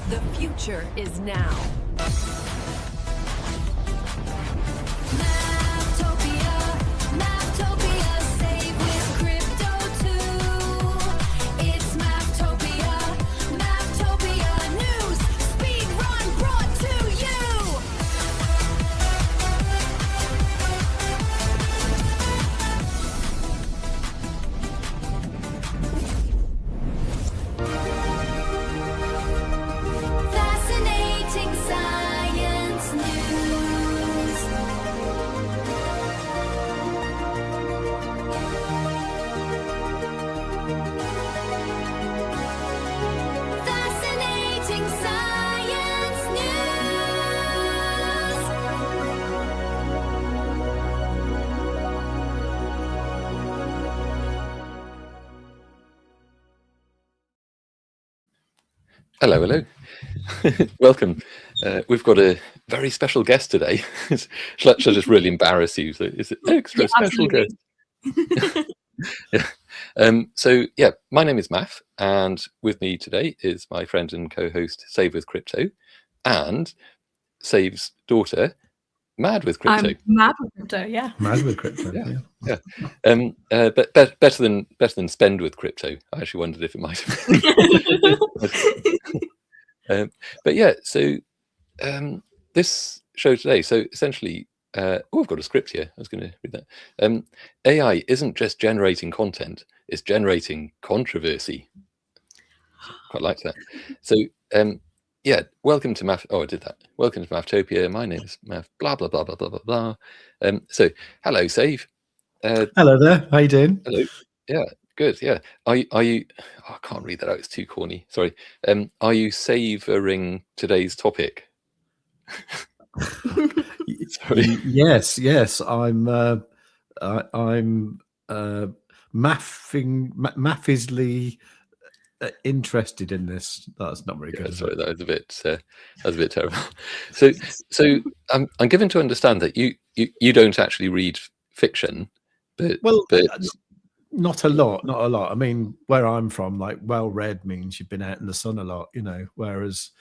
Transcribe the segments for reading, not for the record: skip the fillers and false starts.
The future is now. Mafftopia, save with crypto too. It's Mafftopia news, speed run brought to you. Fascinating science news. Fascinating science Hello, hello. Welcome. We've got a very special guest today. Shall I just really embarrass you? So it's an extra special guest. Yeah. My name is Maff, and with me today is my friend and co-host Save with Crypto, and Save's daughter, Mad with Crypto. I'm mad with crypto, yeah. Mad with crypto, yeah. But better than spend with crypto. I actually wondered if it might have. But yeah, so this show today. So essentially, I've got a script here. I was going to read that. AI isn't just generating content; it's generating controversy. Quite like that. So yeah, welcome to Maff. Oh, I did that. Welcome to Mafftopia. My name is Maff. Blah blah blah blah blah blah blah. So hello, Save. Hello there. How you doing? Hello. Yeah, good. Yeah. Are you? Oh, I can't read that out. It's too corny. Sorry. Are you savouring today's topic? Sorry. Yes. I'm maffisly interested in this. That's not very good. Sorry, that was a bit terrible. So I'm given to understand that you don't actually read fiction, but not a lot. I mean, where I'm from, like, well read means you've been out in the sun a lot, whereas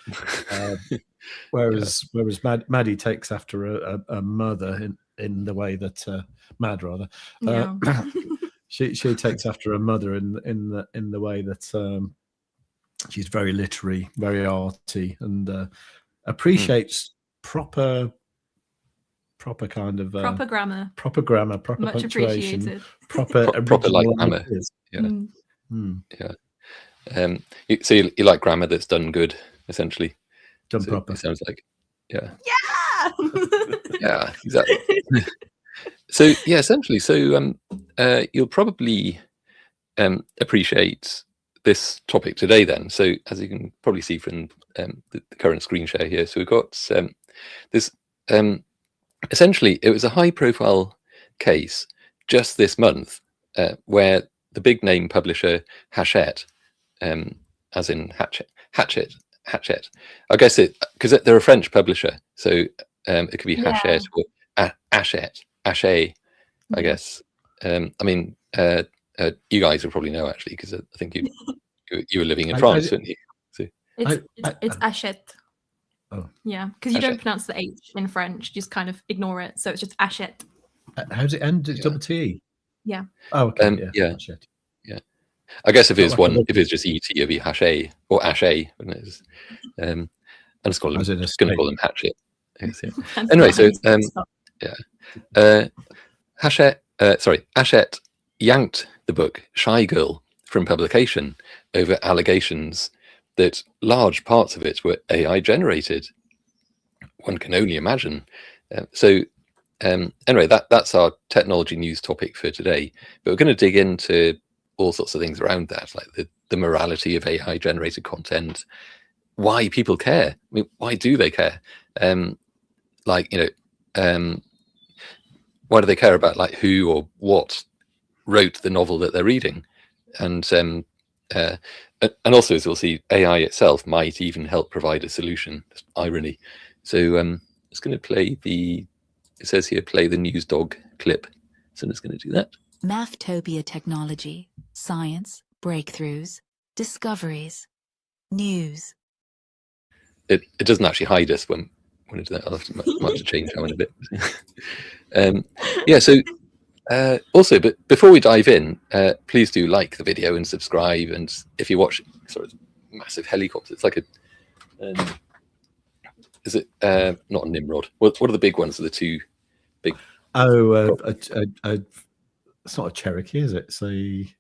Maddie takes after a mother in the way that Mad rather. She takes after her mother in the way that she's very literary, very arty, and appreciates proper kind of proper grammar, proper much punctuation, appreciated. proper like grammar. Yeah. So you like grammar that's done good, essentially. Done so proper. It sounds like. Yeah. Yeah. Exactly. So yeah, essentially. So you'll probably appreciate this topic today then. So as you can probably see from the current screen share here, so we've got this. Essentially, it was a high-profile case just this month where the big-name publisher Hachette, as in Hachette. I guess because they're a French publisher, so it could be Hachette or Hachette, I guess. I mean, you guys will probably know actually, because I think you were living in France, weren't you? So It's Hachette. Oh. Yeah, because you don't pronounce the H in French, you just kind of ignore it, so it's just Hachette. How does it end? It's double T. Yeah. Oh, okay. Yeah. I guess if it's just ET, it'd be Hachette or Hachette, wouldn't it? I'm just going to call them Hachette. Anyway, so Hachette yanked the book Shy Girl from publication over allegations that large parts of it were AI generated. One can only imagine. Anyway, that's our technology news topic for today. But we're going to dig into all sorts of things around that, like the morality of AI generated content, why people care. I mean, why do they care? Why do they care about like who or what wrote the novel that they're reading? And also, as we'll see, AI itself might even help provide a solution. That's irony. So I'm just going to play it says here, play the news dog clip. So I'm just going to do that. Mafftopia technology, science, breakthroughs, discoveries, news. it doesn't actually hide us when it does that. I'll might have to change that one a bit. Yeah. So also, but before we dive in, please do like the video and subscribe. And if you watch sort of massive helicopter, it's like a is it not a Nimrod? What are the big ones? Are the two big? Oh, it's not a Cherokee, is it? Say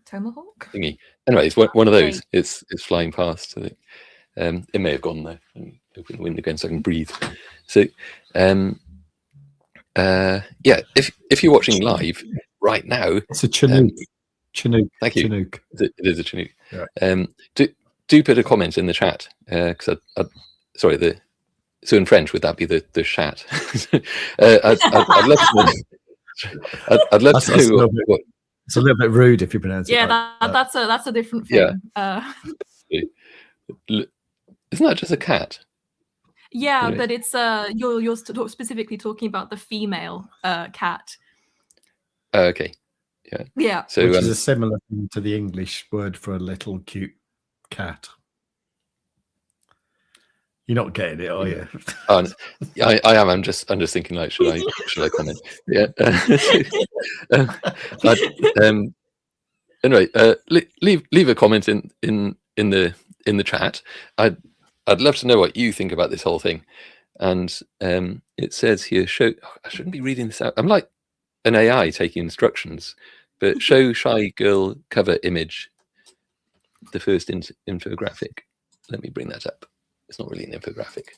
Tomahawk. Thingy. Anyways, one of those. It's flying past. I think. It may have gone there. Let me open the window again so I can breathe. So, yeah, if you're watching live right now, it's a Chinook. Chinook. Thank you. Chinook. It is a Chinook. Yeah. Do put a comment in the chat because sorry, so in French would that be the chat? I'd love to know. I'd love to know what. It's a little bit rude if you pronounce it. Yeah, that's a different thing. Yeah. Isn't that just a cat? Yeah, Anyway. but it's you're specifically talking about the female cat. Okay. Yeah. Yeah. So Which is a similar thing to the English word for a little cute cat. You're not getting it, are you? I am. I'm just thinking like, should I comment? Yeah. Anyway, leave a comment in the chat. I'd love to know what you think about this whole thing. And it says here, I shouldn't be reading this out. I'm like an AI taking instructions, but show shy girl cover image, the first infographic. Let me bring that up. It's not really an infographic.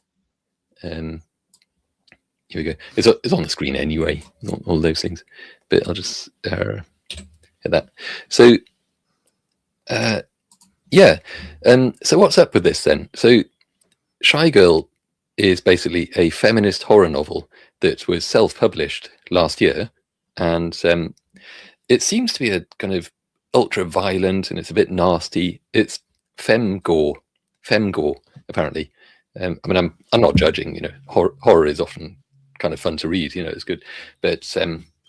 Here we go. It's on the screen anyway, all those things. But I'll just hit that. So, yeah. So what's up with this then? So Shy Girl is basically a feminist horror novel that was self-published last year. And it seems to be a kind of ultra-violent and it's a bit nasty. It's femgore, apparently. I mean, I'm not judging, you know, horror is often kind of fun to read, you know, it's good, but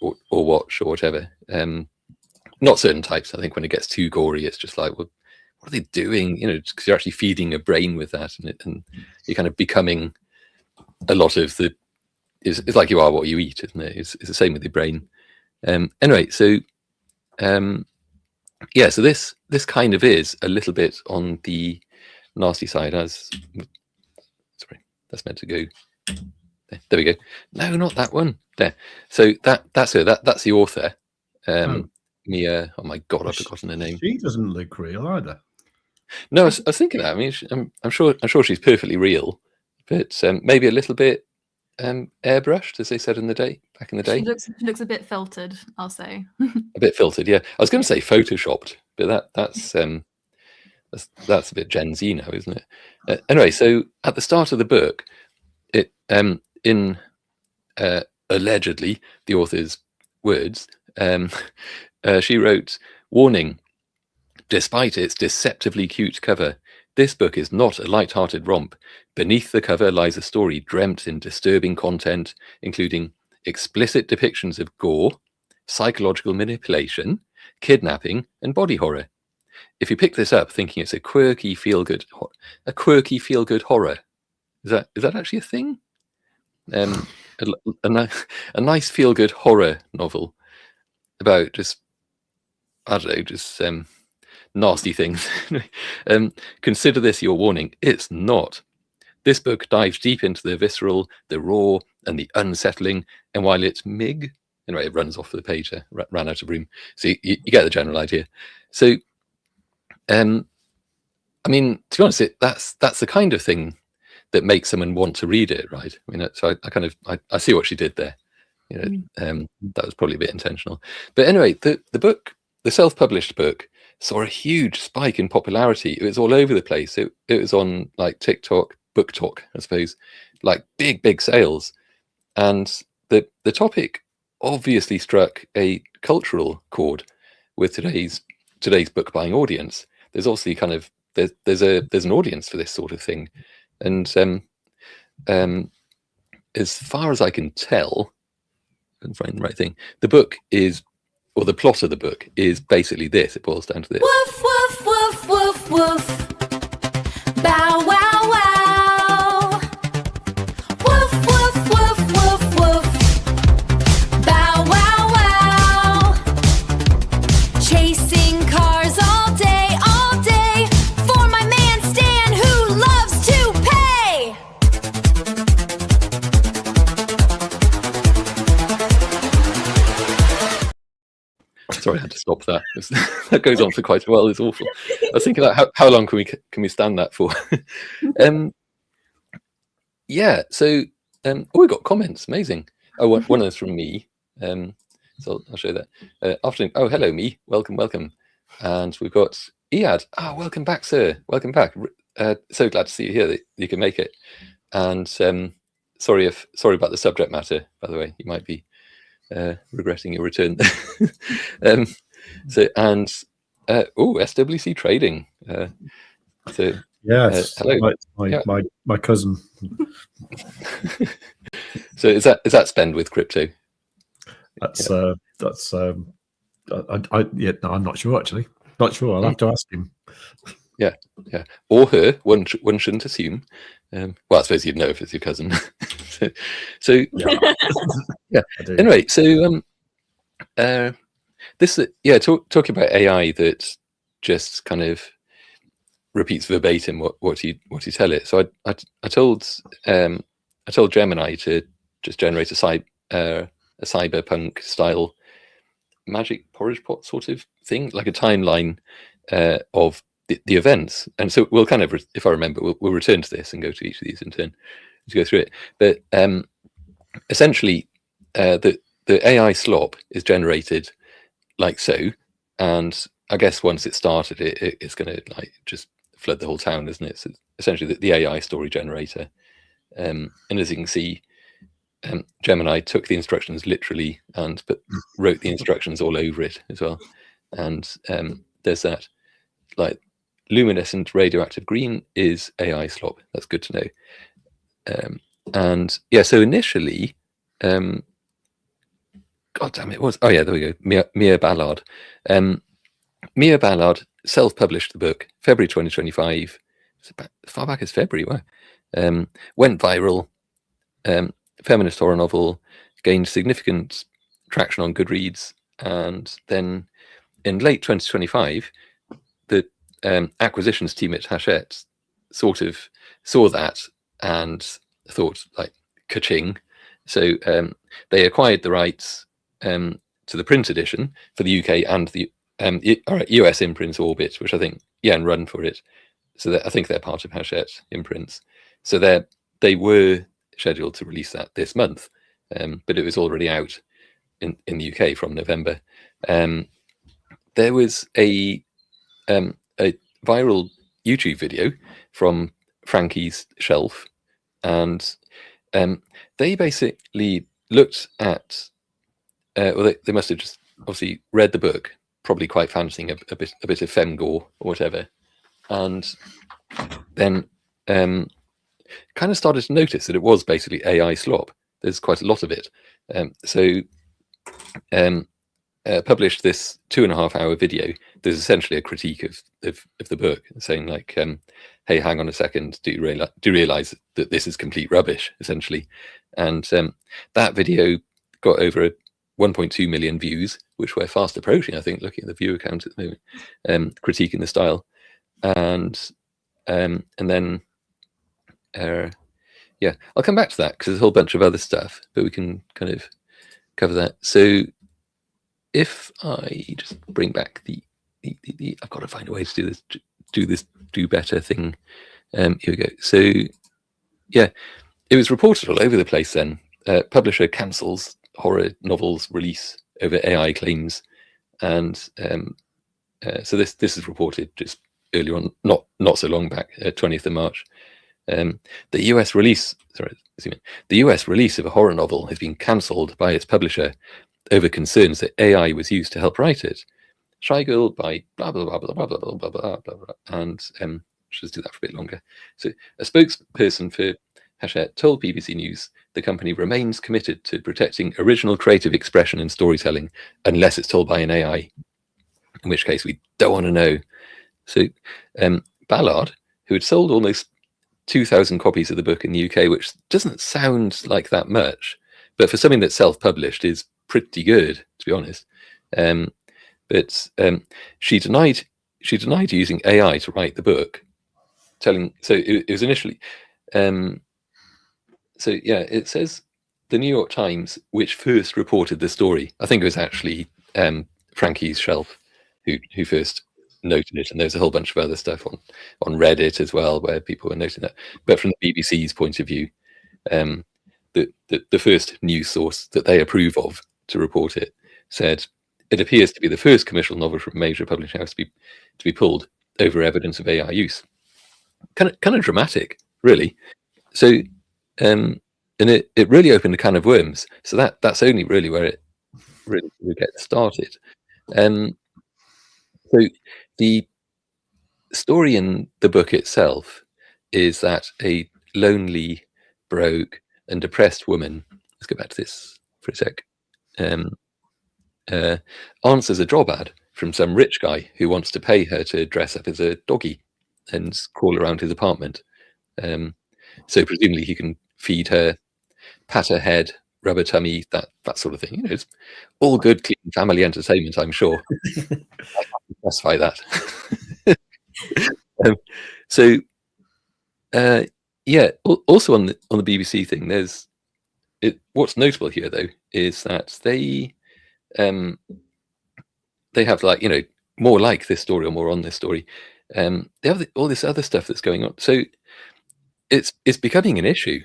or watch or whatever. Not certain types. I think when it gets too gory, it's just like, well, what are they doing? You know, because you're actually feeding a brain with that, and you're kind of becoming a lot of the. It's like you are what you eat, isn't it? It's the same with your brain. Anyway, so yeah, so this kind of is a little bit on the nasty side. Sorry, that's meant to go. There we go. No, not that one. There. So that's her. That's the author. Mia. Oh my God, I've forgotten her name. She doesn't look real either. No, I was thinking that. I mean, I'm sure she's perfectly real, but maybe a little bit airbrushed, as they said back in the day. She looks a bit filtered, I'll say. A bit filtered, yeah. I was going to say photoshopped, but that's a bit Gen Z now, isn't it? Anyway, so at the start of the book, it in allegedly the author's words, she wrote, "Warning. Despite its deceptively cute cover, this book is not a light-hearted romp. Beneath the cover lies a story dreamt in disturbing content, including explicit depictions of gore, psychological manipulation, kidnapping, and body horror. If you pick this up thinking it's a quirky feel-good horror, is that actually a thing? A nice feel-good horror novel about just, I don't know, just nasty things. Consider this your warning. It's not. This book dives deep into the visceral, the raw, and the unsettling. And while it's Mig, anyway, it runs off the page. Ran out of room. So you get the general idea. So, I mean, to be honest, that's the kind of thing that makes someone want to read it, right? I mean, so I see what she did there. You know, that was probably a bit intentional. But anyway, the book, the self-published book, saw a huge spike in popularity. It was all over the place. It was on like TikTok, Book Talk, I suppose, like big sales. And the topic obviously struck a cultural chord with today's book buying audience. There's obviously kind of there's an audience for this sort of thing. And as far as I can tell, I can find the right thing, the book is, or the plot of the book is basically this. It boils down to this. Woof, woof, woof, woof, woof. stop that. That goes on for quite a while. It's awful. I was thinking about how long can we stand that for? Yeah. So we got comments. Amazing. Oh, one of those from me. So I'll show that. Afternoon. Oh, hello, me. Welcome. And we've got Iad. Welcome back, sir. Welcome back. So glad to see you here. That you can make it. And sorry about the subject matter. By the way, you might be regretting your return. SWC trading. Hello. My cousin. So is that spend with crypto? I'm not sure actually. Not sure. I'll have to ask him. Yeah, or her. One shouldn't assume. Well, I suppose you'd know if it's your cousin. so yeah. Anyway, so talking about AI that just kind of repeats verbatim what you tell it. So I told Gemini to just generate a cyberpunk style magic porridge pot sort of thing, like a timeline of the events. And so we'll kind of, if I remember, we'll return to this and go to each of these in turn to go through it. But essentially, the AI slop is generated like so, and I guess once it started, it's going to like just flood the whole town, isn't it? So essentially, the AI story generator. And as you can see, Gemini took the instructions literally and wrote the instructions all over it as well. And there's that, like, luminescent radioactive green is AI slop. That's good to know. And yeah, so initially, God damn it, there we go. Mia Ballard. Mia Ballard self-published the book February 2025. It's about as far back as February. Wow. Went viral. Feminist horror novel, gained significant traction on Goodreads, and then in late 2025, the acquisitions team at Hachette sort of saw that and thought, like, ka-ching. So they acquired the rights to the print edition for the UK and the US imprints Orbit, which I think Jan run for it. So I think they're part of Hachette imprints. So they were scheduled to release that this month, but it was already out in the UK from November. There was a viral YouTube video from Frankie's Shelf, and they basically looked at they must have just obviously read the book, probably quite fancying a bit of fem gore or whatever, and then kind of started to notice that it was basically AI slop. There's quite a lot of it. Published this 2.5-hour video. There's essentially a critique of the book, saying like, hey, hang on a second, do you realize that this is complete rubbish, essentially? And that video got over 1.2 million views, which we're fast approaching, I think, looking at the view count at the moment, critiquing the style. And then I'll come back to that because there's a whole bunch of other stuff, but we can kind of cover that. So if I just bring back the I've got to find a way to do this do better thing. Here we go. So yeah, it was reported all over the place then. Publisher cancels horror novels release over AI claims, and so this is reported just earlier on, not so long back, 20th of March. The US release of a horror novel has been cancelled by its publisher over concerns that AI was used to help write it. Shy Girl by blah blah blah blah blah blah blah blah blah blah. And let's do that for a bit longer. So a spokesperson for Hachette told BBC News the company remains committed to protecting original creative expression and storytelling unless it's told by an AI, in which case we don't want to know. So Ballard, who had sold almost 2,000 copies of the book in the UK, which doesn't sound like that much, but for something that's self-published is pretty good, to be honest. But she denied using AI to write the book, it was initially. It says the New York Times, which first reported the story. I think it was actually Frankie's Shelf who first noted it, and there's a whole bunch of other stuff on Reddit as well where people were noting that. But from the BBC's point of view, the first news source that they approve of to report it said it appears to be the first commercial novel from a major publishing house to be pulled over evidence of AI use. Kind of dramatic, really. So, and it really opened a can of worms. So that's only really where it really gets started. So the story in the book itself is that a lonely, broke, and depressed woman, let's go back to this for a sec, answers a job ad from some rich guy who wants to pay her to dress up as a doggy and crawl around his apartment. So presumably he can feed her, pat her head, rub her tummy, that sort of thing. You know, it's all good, clean family entertainment, I'm sure. I can specify that. So, yeah. Also on the BBC thing, there's what's notable here though is that they have, like, you know, more like this story or more on this story. They have all this other stuff that's going on. So it's becoming an issue.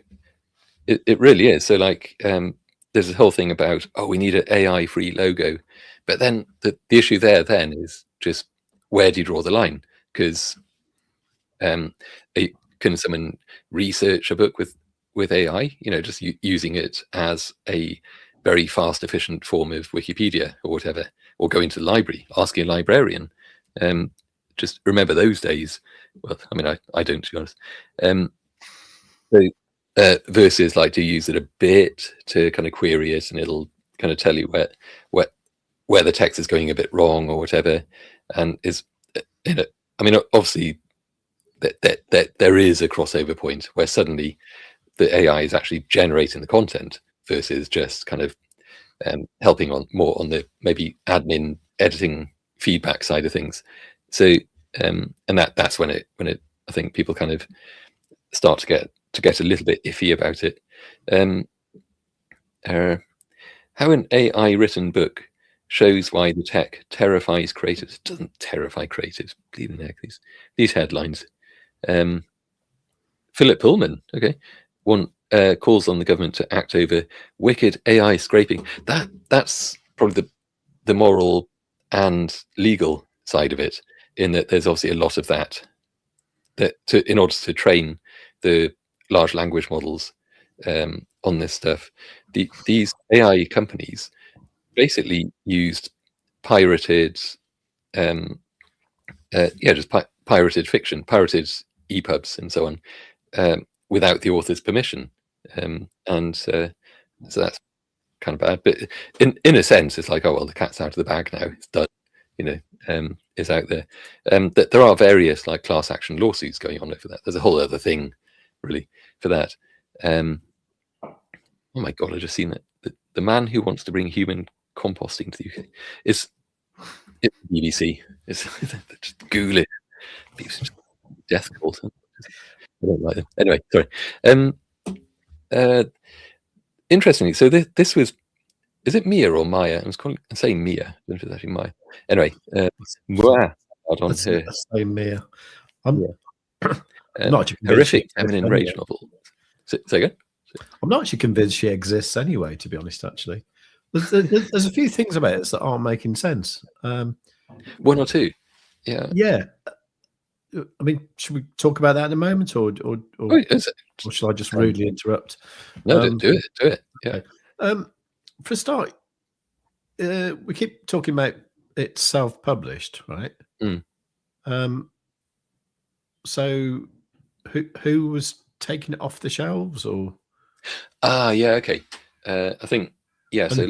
It really is. So, like, there's this whole thing about, we need an AI-free logo, but then the issue there then is just, where do you draw the line? Because can someone research a book with AI? You know, just using it as a very fast, efficient form of Wikipedia or whatever, or go into the library, asking a librarian. Just remember those days. Well, I mean, I don't, to be honest. Versus, like, to use it a bit to kind of query it, and it'll kind of tell you where the text is going a bit wrong or whatever. And is, you know, I mean, obviously that there is a crossover point where suddenly the AI is actually generating the content versus just kind of helping more on the maybe admin editing feedback side of things. So and that's when it I think people kind of start to get a little bit iffy about it. How an AI written book shows why the tech terrifies creators. It doesn't terrify creators. Bleeding heck, these headlines. Philip Pullman, okay, calls on the government to act over wicked AI scraping. That's probably the moral and legal side of it, in that there's obviously a lot of that in order to train the large language models on this stuff. These AI companies basically used pirated, pirated fiction, pirated EPUBs and so on, without the author's permission, and so that's kind of bad. But in a sense, it's like, oh well, the cat's out of the bag now; it's done. You know, it's out there. That there are various, like, class action lawsuits going on over that. There's a whole other thing, really, for that. Oh my god, I just seen that the man who wants to bring human composting to the UK it's BBC. It's just Google it. BBC, death cult. I don't like them. Anyway, sorry. Interestingly, so this was, is it Mia or Maya? I'm saying Mia. I don't know if it's actually Maya. Anyway, Let's say Mia. I'm not actually horrific feminine rage novel. Say again? I'm not actually convinced she exists anyway, to be honest, actually. There's a few things about it that aren't making sense. One or two. Yeah. Yeah. I mean, should we talk about that in a moment, or shall I just rudely interrupt? No, do it. Yeah. Okay. For a start, we keep talking about it's self-published, right? So who was taking it off the shelves, or? Yeah. Okay. I think. Yeah. So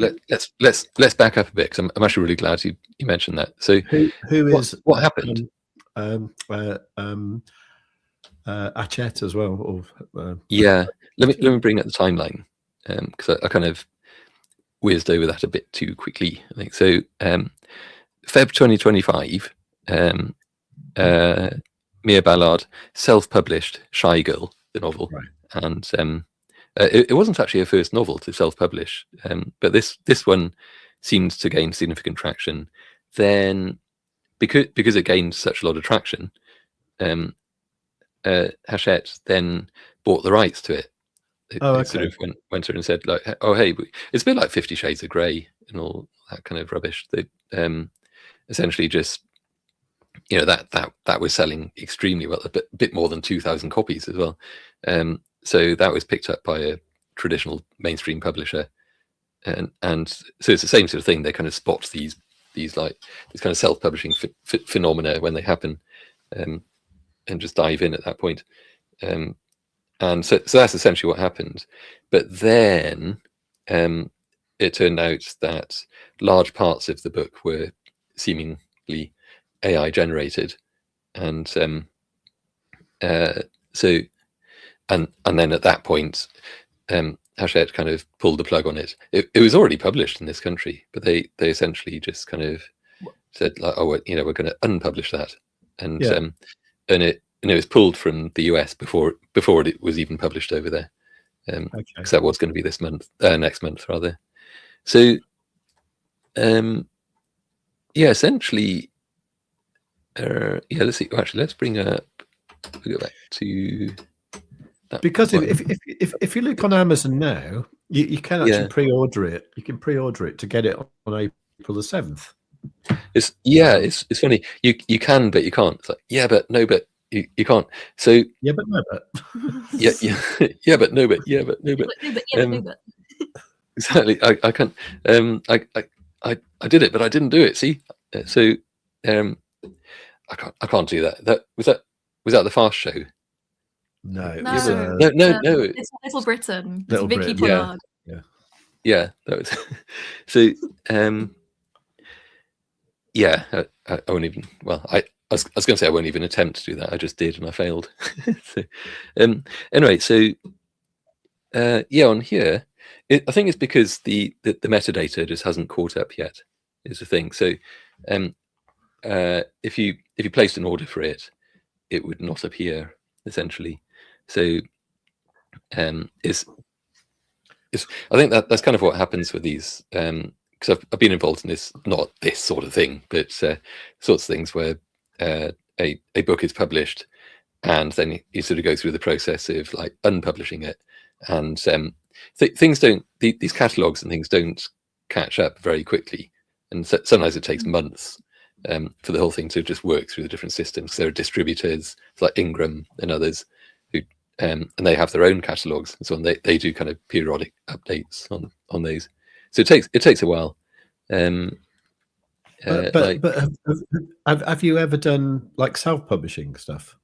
let's back up a bit, because I'm actually really glad you mentioned that. So what happened? Hachette as well. Yeah. Let me bring up the timeline, because I kind of whizzed over that a bit too quickly, I think. So Feb 2025, Mia Ballard self-published Shy Girl, the novel, right. And it wasn't actually her first novel to self-publish, but this one seems to gain significant traction. then because it gained such a lot of traction, Hachette then bought the rights to it. It sort of went in and said, like, oh, hey, it's a bit like 50 Shades of Grey and all that kind of rubbish. They essentially just, that was selling extremely well, a bit more than 2,000 copies as well. So that was picked up by a traditional mainstream publisher, and so it's the same sort of thing. They kind of spot these kind of self-publishing phenomena when they happen, and just dive in at that point. And so that's essentially what happened. But then it turned out that large parts of the book were seemingly AI generated, and so and then at that point, Hachette kind of pulled the plug on it. It was already published in this country, but they essentially just kind of said, like, oh, we're going to unpublish that, and it was pulled from the US before it was even published over there, because that was going to be this month, next month rather. So essentially, let's see. Actually, let's bring up. We'll go back to that, because if you look on Amazon now, you can actually pre-order it. You can pre-order it to get it on April the 7th. It's funny. You can, but you can't. It's like, yeah, but no, but you can't. So yeah, but no, but yeah, but no, but yeah, but no, but exactly. I can't. I did it, but I didn't do it. See, so I can't do that. Was that the Fast Show? No, no. It's Little Britain. It's Little Vicky Britain, Pollard. Yeah. That was so. I won't even. Well, I was going to say I won't even attempt to do that. I just did, and I failed. So, anyway, so on here, I think it's because the metadata just hasn't caught up yet. Is the thing. So, if you placed an order for it, it would not appear essentially. So, I think that's kind of what happens with these. Because I've been involved in this, not this sort of thing, but sorts of things where a book is published, and then you sort of go through the process of like unpublishing it, and things don't. These catalogs and things don't catch up very quickly, and sometimes it takes months for the whole thing to just work through the different systems. There are distributors like Ingram and others who, and they have their own catalogs and so on. They do kind of periodic updates on those. So it takes a while. But have you ever done like self-publishing stuff?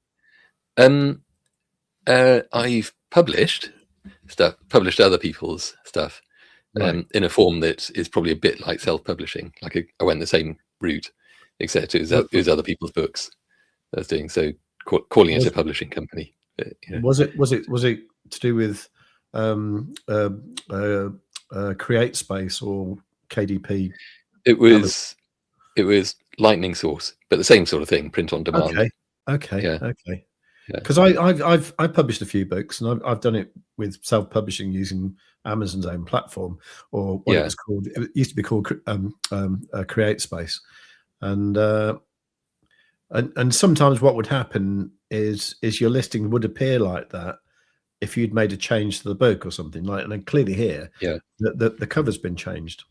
I've published other people's stuff in a form that is probably a bit like self-publishing. Like I went the same route, except it was other people's books I was doing. So calling it a publishing company. But, Was it to do with Create Space or KDP? It was Lightning Source, but the same sort of thing, print on demand. Okay. Because I've published a few books, and I've done it with self-publishing using Amazon's own platform, or what it was called. It used to be called Create Space, and sometimes what would happen is your listing would appear like that if you'd made a change to the book or something like. And then clearly here, the cover's been changed.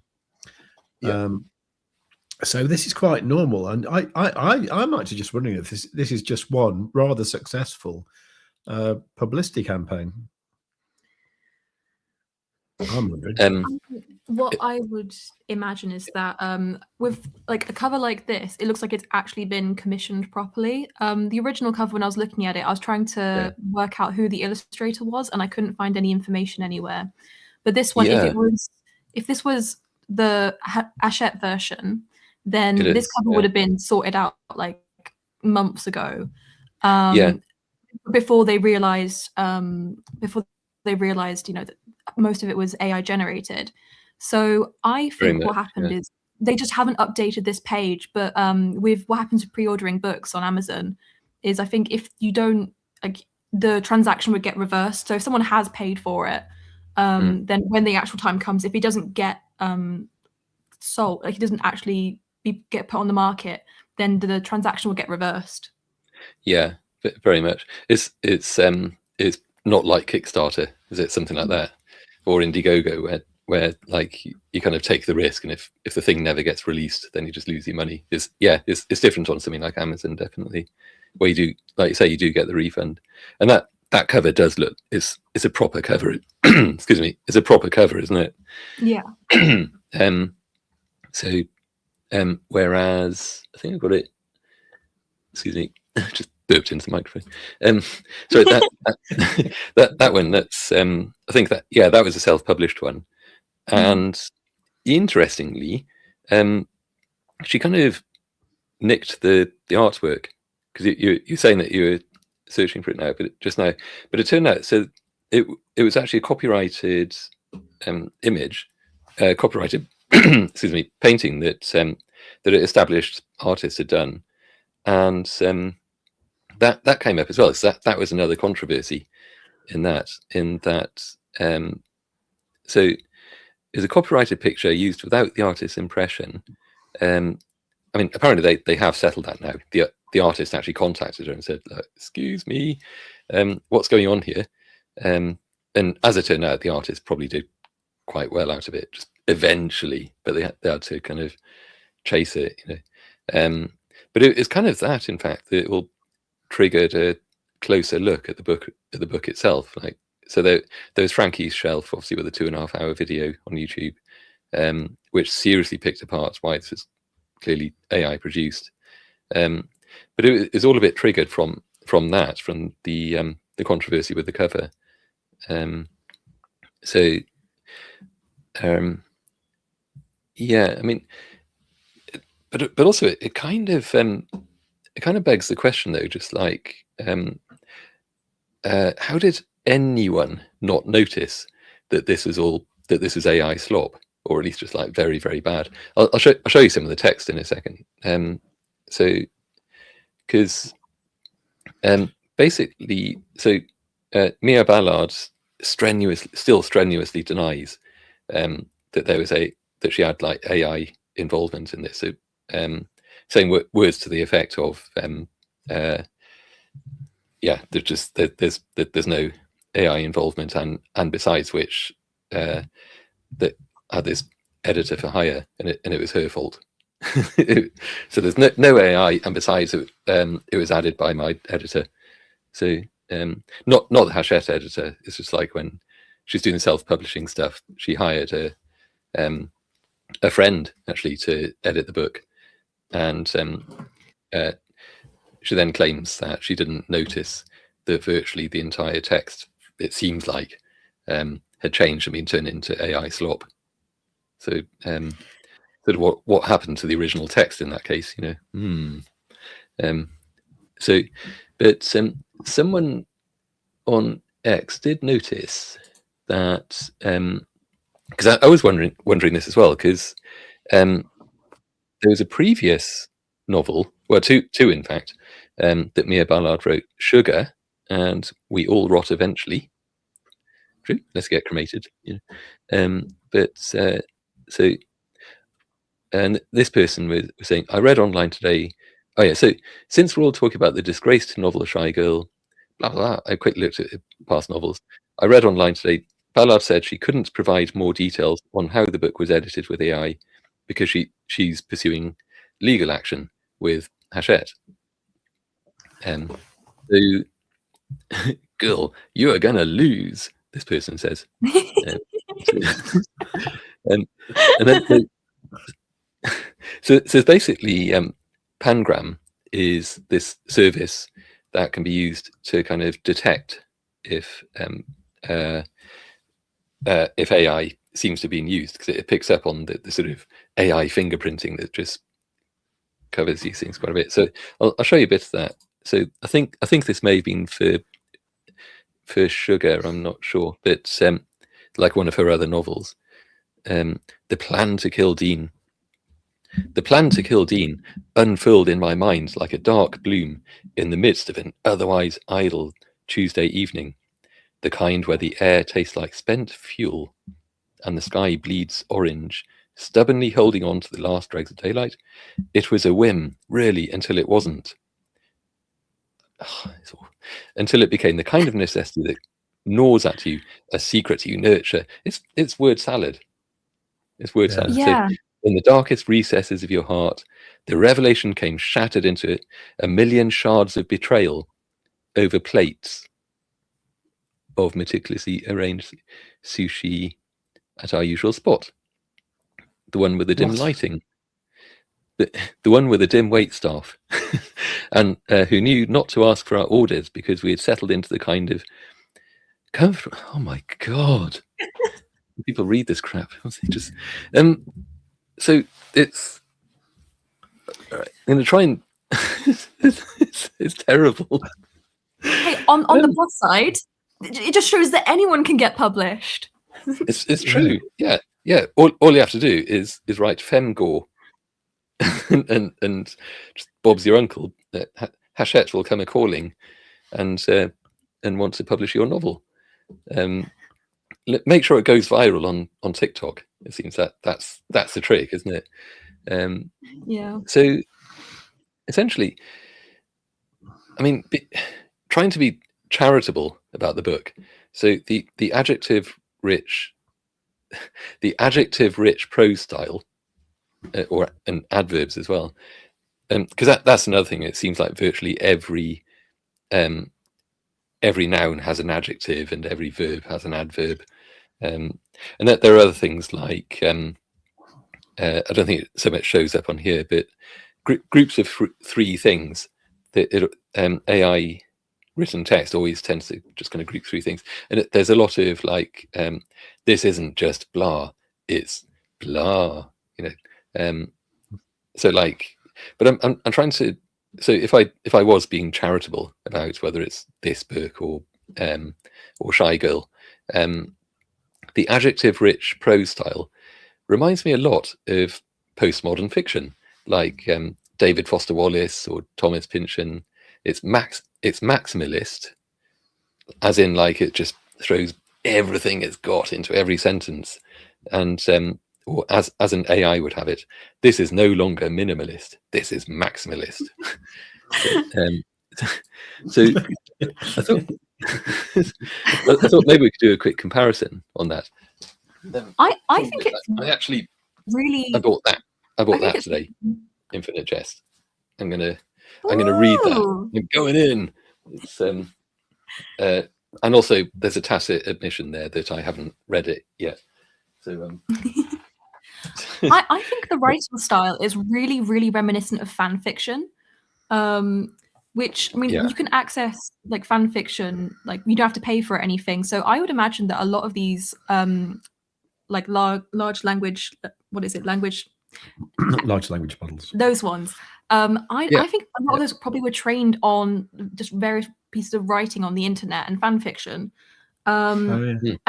So this is quite normal, and I'm actually just wondering if this is just one rather successful publicity campaign. I'm wondering. What I would imagine is that with like a cover like this, it looks like it's actually been commissioned properly. The original cover, when I was looking at it, I was trying to work out who the illustrator was, and I couldn't find any information anywhere. But this one, if this was the Hachette version, then this cover would have been sorted out like months ago. Before they realized, that most of it was AI generated. So I think what happened is they just haven't updated this page. But with what happens with pre-ordering books on Amazon is, I think if you don't, like, the transaction would get reversed. So if someone has paid for it, then when the actual time comes, if he doesn't get sold, like he doesn't actually get put on the market, then the transaction will get reversed. Yeah, very much. It's not like Kickstarter, is it? Something like that, or Indiegogo, where like you kind of take the risk, and if the thing never gets released, then you just lose your money. It's different on something like Amazon, definitely, where you do, like you say, you do get the refund, and that cover does look, it's a proper cover. Excuse me, it's a proper cover, isn't it? Yeah. Whereas I think I've got it. Excuse me, just burped into the microphone. Sorry, that one. That's I think that was a self-published one, and interestingly, she kind of nicked the artwork, because you're saying that you were searching for it now, but it turned out, so it was actually a copyrighted image, copyrighted excuse me, painting that an established artist had done, and that came up as well. So that was another controversy in that so it's a copyrighted picture used without the artist's impression. I mean, apparently they have settled that now. The artist actually contacted her and said, "Excuse me, what's going on here?" And as it turned out, the artist probably did quite well out of it, just eventually, but they had to kind of chase it, you know. But it's kind of that, in fact, that it will triggered a closer look at the book itself. Like, so there was Frankie's Shelf, obviously, with a 2.5-hour video on YouTube, which seriously picked apart why this is clearly AI produced. But it was all a bit triggered from the controversy with the cover. Yeah, I mean, but also it kind of begs the question, though, just like how did anyone not notice that this was AI slop, or at least just like very, very bad? I'll show you some of the text in a second. Because basically, Mia Ballard still strenuously denies that she had like AI involvement in this. So saying words to the effect of there's no AI involvement, and besides which that had this editor for hire, and it was her fault. So there's no AI, and besides it was added by my editor. So not the Hachette editor. It's just like when she's doing self-publishing stuff, she hired a friend actually to edit the book, and she then claims that she didn't notice that virtually the entire text, it seems like, had changed and been turned into AI slop. So sort of what happened to the original text in that case, you know? But someone on X did notice that, because I was wondering this as well, because there was a previous novel, well, two in fact, that Mia Ballard wrote, Sugar and We All Rot Eventually. True, let's get cremated. You know? And this person was saying, I read online today. Oh yeah, so since we're all talking about the disgraced novel Shy Girl, blah blah, I quickly looked at past novels. I read online today, Ballard said she couldn't provide more details on how the book was edited with AI because she's pursuing legal action with Hachette. So, girl, you are gonna lose, this person says. And then so basically, Pangram is this service that can be used to kind of detect if AI seems to be used, because it picks up on the sort of AI fingerprinting that just covers these things quite a bit. So I'll show you a bit of that. So I think this may have been for Sugar, I'm not sure, but like one of her other novels, The Plan to Kill Dean. The plan to kill Dean unfurled in my mind like a dark bloom in the midst of an otherwise idle Tuesday evening, the kind where the air tastes like spent fuel and the sky bleeds orange, stubbornly holding on to the last dregs of daylight. It was a whim, really, until it wasn't. Until it became the kind of necessity that gnaws at you, a secret you nurture. It's word salad. It's word salad. Yeah. So in the darkest recesses of your heart, the revelation came shattered into a million shards of betrayal over plates of meticulously arranged sushi at our usual spot. The one with the dim lighting. The one with the dim wait staff. And who knew not to ask for our orders because we had settled into the kind of comfort. Oh my God. People read this crap. Just so it's all right. I'm gonna try and it's terrible. Hey, on the plus side, it just shows that anyone can get published. It's true. Yeah. All you have to do is write femgore, and just Bob's your uncle. Hachette will come a calling, and want to publish your novel. Make sure it goes viral on TikTok. It seems that's the trick, isn't it? Yeah. So essentially, I mean, trying to be charitable about the book. So the adjective rich prose style, and adverbs as well, because that's another thing. It seems like virtually every noun has an adjective and every verb has an adverb, and that there are other things like I don't think it so much shows up on here, but groups of three things that AI written text always tends to just kind of group three things, and there's a lot of like this isn't just blah, it's blah, so like, but I'm trying to, so if I was being charitable about whether it's this book or Shy Girl, the adjective rich prose style reminds me a lot of postmodern fiction, like David Foster Wallace or Thomas Pynchon. It's maximalist, as in like it just throws everything it's got into every sentence, and or as an AI would have it, this is no longer minimalist, this is maximalist. So I thought maybe we could do a quick comparison on that. I think it's I actually really. I bought that today. Infinite Jest. I'm gonna read that. I'm going in. It's and also there's a tacit admission there that I haven't read it yet. So I think the writing style is really, really reminiscent of fan fiction, which, I mean, you can access like fan fiction, like you don't have to pay for anything. So I would imagine that a lot of these like large language, language large language models, those ones. I think a lot of those probably were trained on just various pieces of writing on the internet and fan fiction, and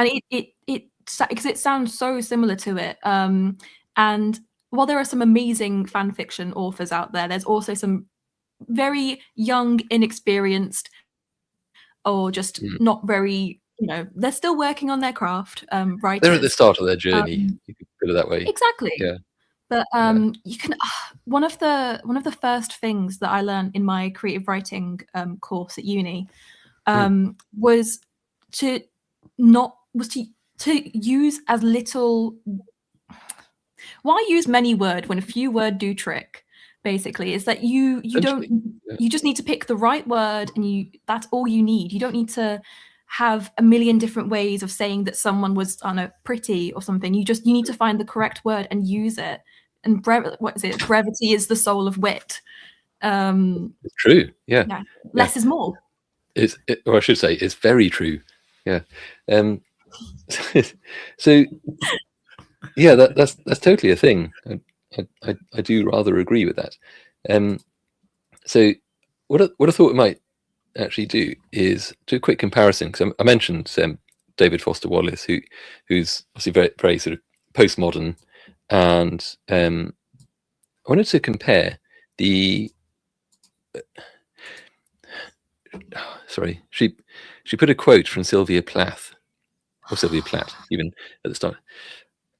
because it sounds so similar to it. And while there are some amazing fan fiction authors out there, there's also some very young, inexperienced, or just not very, they're still working on their craft. Writers. They're at the start of their journey. You could put it that way. Exactly. Yeah. But you can. One of the first things that I learned in my creative writing course at uni was to use as little. Why use many word when a few word do trick? Basically, is that you just need to pick the right word, and that's all you need. You don't need to have a million different ways of saying that someone was, I don't know, pretty or something. You need to find the correct word and use it. And brevity is the soul of wit. It's true. Yeah. Less is more. Or I should say, it's very true. Yeah. So yeah, that's totally a thing. I do rather agree with that. So what I thought we might actually do is do a quick comparison, because I mentioned David Foster Wallace, who's obviously very, very sort of postmodern, and I wanted to compare the. Sorry, she put a quote from Sylvia Plath, or Sylvia Plath, even at the start.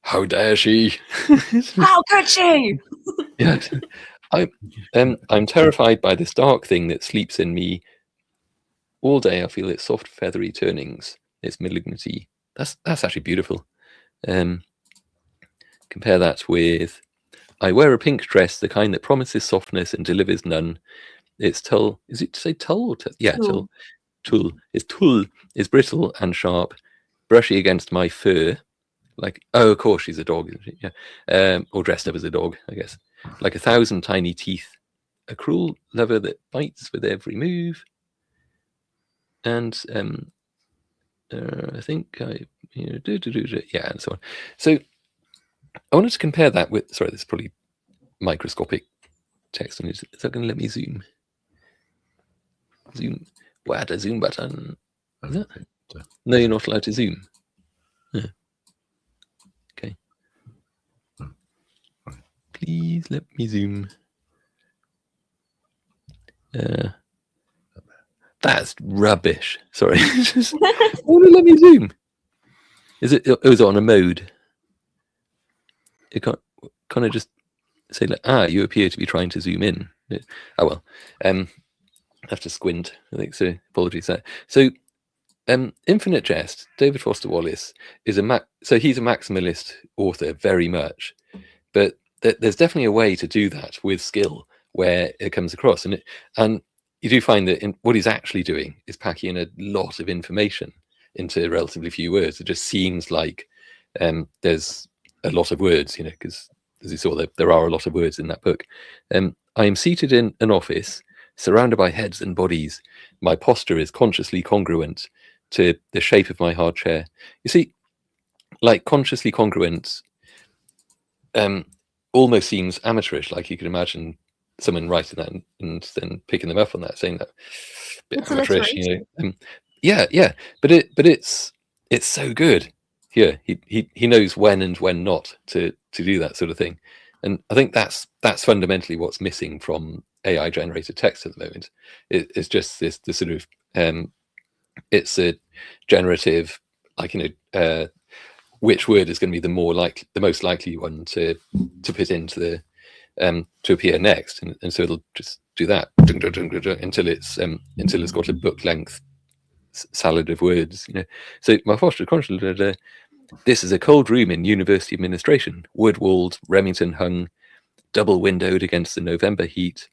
how dare she? How could she? Yes. I'm terrified by this dark thing that sleeps in me. All day I feel its soft feathery turnings, its malignity. That's actually beautiful. Compare that with, I wear a pink dress, the kind that promises softness and delivers none. Its tulle, is it to say tulle or tulle? Yeah, tulle. Tulle is brittle and sharp, brushy against my fur. Like, oh, of course she's a dog, isn't she? Yeah, or dressed up as a dog, I guess. Like 1,000 tiny teeth, a cruel lover that bites with every move. And I think yeah, and so on. So I wanted to compare that with. Sorry, this is probably microscopic text. And is that going to let me zoom? Zoom. Where the zoom button? Is it? No, you're not allowed to zoom. Yeah. Okay. Please let me zoom. That's rubbish. Sorry. Why let me zoom? Is it? Oh, is it on a mode? It can't I just say like, you appear to be trying to zoom in. Oh well. I have to squint. I think so. Apologies there. So, Infinite Jest, David Foster Wallace is so he's a maximalist author very much, but there's definitely a way to do that with skill where it comes across, and you do find that what he's actually doing is packing in a lot of information into relatively few words. It just seems like there's a lot of words, because as you saw, there are a lot of words in that book. I am seated in an office, surrounded by heads and bodies. My posture is consciously congruent to the shape of my hard chair. You see, like consciously congruent almost seems amateurish, like you could imagine someone writing that and then picking them up on that, saying that bit amateurish, yeah, but it's so good. Yeah, he knows when and when not to do that sort of thing, and I think that's fundamentally what's missing from AI generated text at the moment. It's just this sort of it's a generative, like which word is going to be the most likely one to put into the to appear next, and so it'll just do that until it's got a book length salad of words, So my foster conscious, this is a cold room in university administration, wood walled, Remington hung, double windowed against the November heat,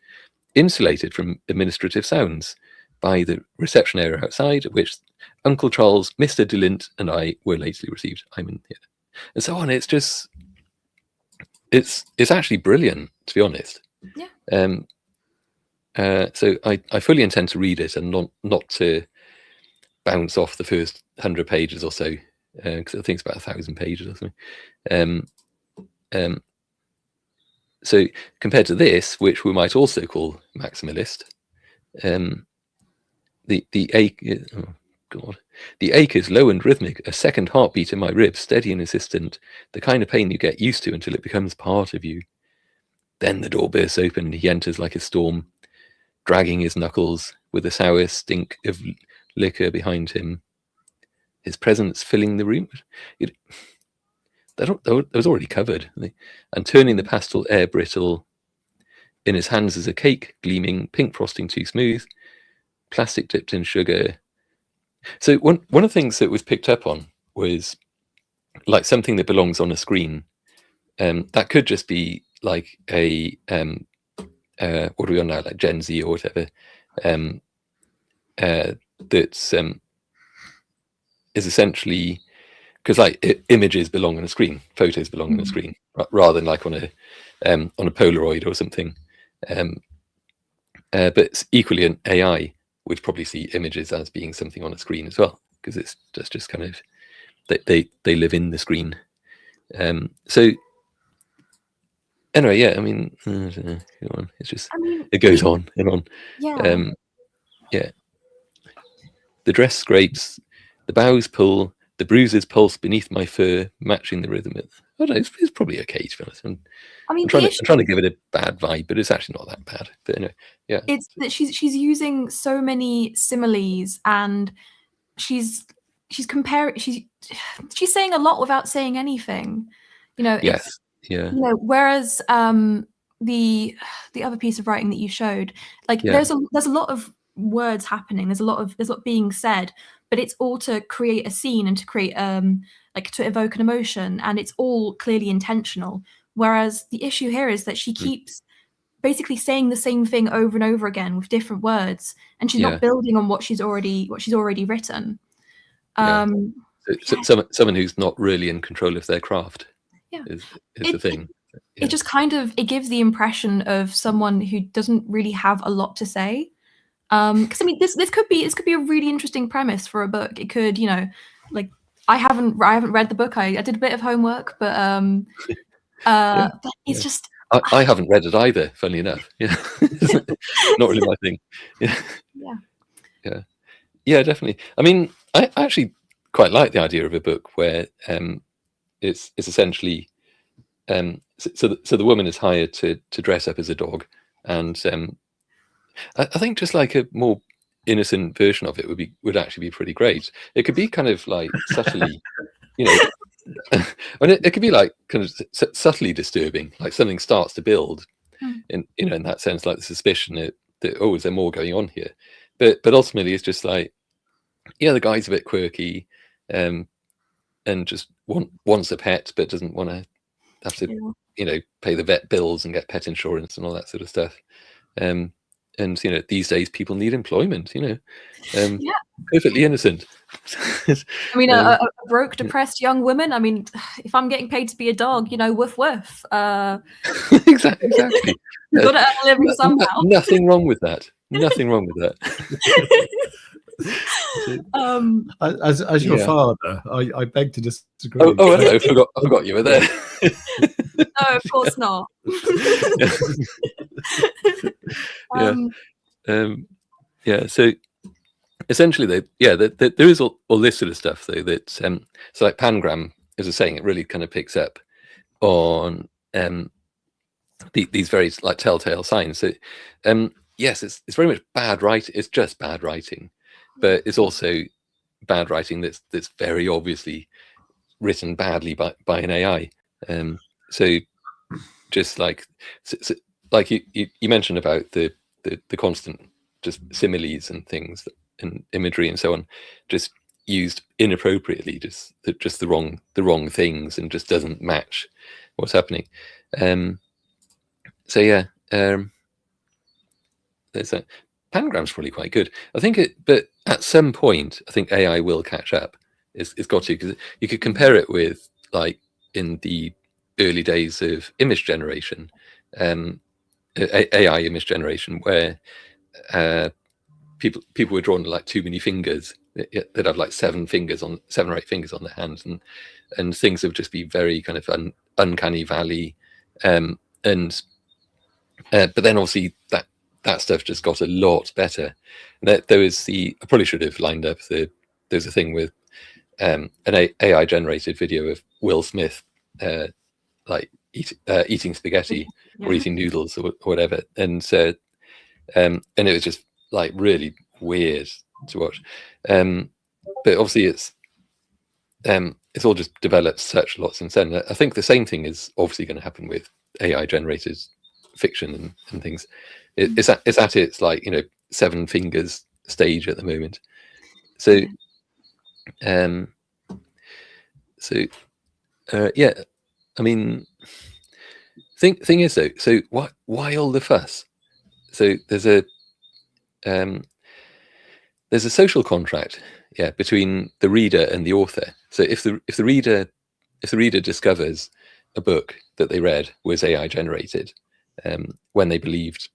insulated from administrative sounds by the reception area outside, at which Uncle Charles, Mr. DeLint, and I were lately received. I'm in here, and so on. It's just, it's actually brilliant, to be honest. Yeah. So I fully intend to read it and not to bounce off the first 100 pages or so, because I think it's about 1,000 pages or something. So compared to this, which we might also call maximalist, the ache, oh God, the ache is low and rhythmic, a second heartbeat in my ribs, steady and insistent, the kind of pain you get used to until it becomes part of you. Then the door bursts open and he enters like a storm, dragging his knuckles with a sour stink of liquor behind him, his presence filling the room. That was already covered, and turning the pastel air brittle. In his hands is a cake, gleaming, pink frosting too smooth, plastic dipped in sugar. So one of the things that was picked up on was like something that belongs on a screen. That could just be like a what are we on now, like Gen Z or whatever. That's is essentially, because like images belong on a screen, photos belong on a screen, rather than like on a Polaroid or something. But equally, an AI would probably see images as being something on a screen as well, because it's just kind of they live in the screen. So anyway, yeah, I mean, it's just, it goes on and on. Yeah. Yeah. The dress scrapes, the bows pull, the bruises pulse beneath my fur, matching the rhythm. I don't know, it's probably okay, to be honest. I'm trying to give it a bad vibe, but it's actually not that bad. But anyway, yeah. It's that she's using so many similes, and she's comparing. She's saying a lot without saying anything. You know, Yes. Yeah. you know, whereas the other piece of writing that you showed, like Yeah. there's a lot of words happening, there's a lot being said, but it's all to create a scene and to create like to evoke an emotion, and it's all clearly intentional. Whereas the issue here is that she keeps basically saying the same thing over and over again with different words, and she's not building on what she's already written. So someone who's not really in control of their craft is the thing. It just kind of, it gives the impression of someone who doesn't really have a lot to say. Because I mean, this could be a really interesting premise for a book. It could, you know, like I haven't read the book. I did a bit of homework, but but it's just. I haven't read it either, funnily enough. Yeah. Not really my thing. Yeah, definitely. I mean, I actually quite like the idea of a book where it's essentially so the woman is hired to dress up as a dog, and I think just like a more innocent version of it would actually be pretty great. It could be kind of like subtly, you know. And it could be like kind of subtly disturbing, like something starts to build in, you know, in that sense, like the suspicion that oh, is there more going on here? But ultimately it's just like, yeah, the guy's a bit quirky, and just wants a pet, but doesn't want to have to, you know, pay the vet bills and get pet insurance and all that sort of stuff. And you know, these days people need employment, you know. Perfectly innocent. I mean, a broke, depressed young woman. I mean, if I'm getting paid to be a dog, you know, woof woof. Exactly. You've got to earn a living somehow. Nothing wrong with that. Nothing wrong with that. As your father, I beg to disagree. Oh, hello. I forgot you were there. No, of course not. So essentially, there is all this sort of stuff though that so like Pangram, as I was saying, it really kind of picks up on these very like telltale signs. So yes, it's very much bad writing. It's just bad writing, but it's also bad writing that's very obviously written badly by an AI. So just like like you mentioned about the constant just similes and things and imagery and so on, just used inappropriately, just the wrong things, and just doesn't match what's happening. So yeah, there's that. Pangram's probably quite good, I think. But at some point, I think AI will catch up. It's got to, because you could compare it with like in the early days of image generation, AI image generation, where people were drawn to like too many fingers. They'd have like 7 or 8 fingers on their hands, and things would just be very kind of uncanny valley. But then obviously that stuff just got a lot better. And there was I probably should have lined up there's a thing with an AI generated video of Will Smith like eating spaghetti or eating noodles or whatever, and it was just like really weird to watch. But obviously it's all just developed such lots since then. I think the same thing is obviously going to happen with AI generated fiction and things. It's at its like, you know, 7 fingers stage at the moment. So yeah, I mean, thing is though, so why all the fuss? So there's a social contract, between the reader and the author. So if the reader discovers a book that they read was AI generated, when they believed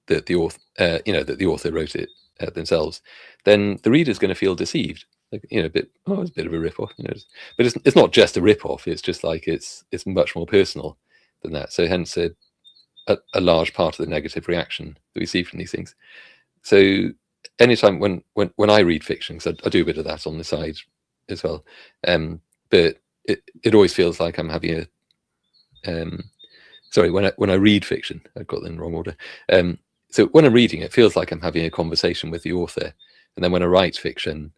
that the author, that the author wrote it themselves, then the reader's going to feel deceived. Like, you know, it's a bit of a rip-off, you know. But it's not just a rip-off. It's just like it's much more personal than that. So hence a large part of the negative reaction that we see from these things. So anytime when I read fiction, because I do a bit of that on the side as well, but it always feels like I'm having when I read fiction, I've got them in the wrong order. So when I'm reading, it feels like I'm having a conversation with the author, and then when I write fiction,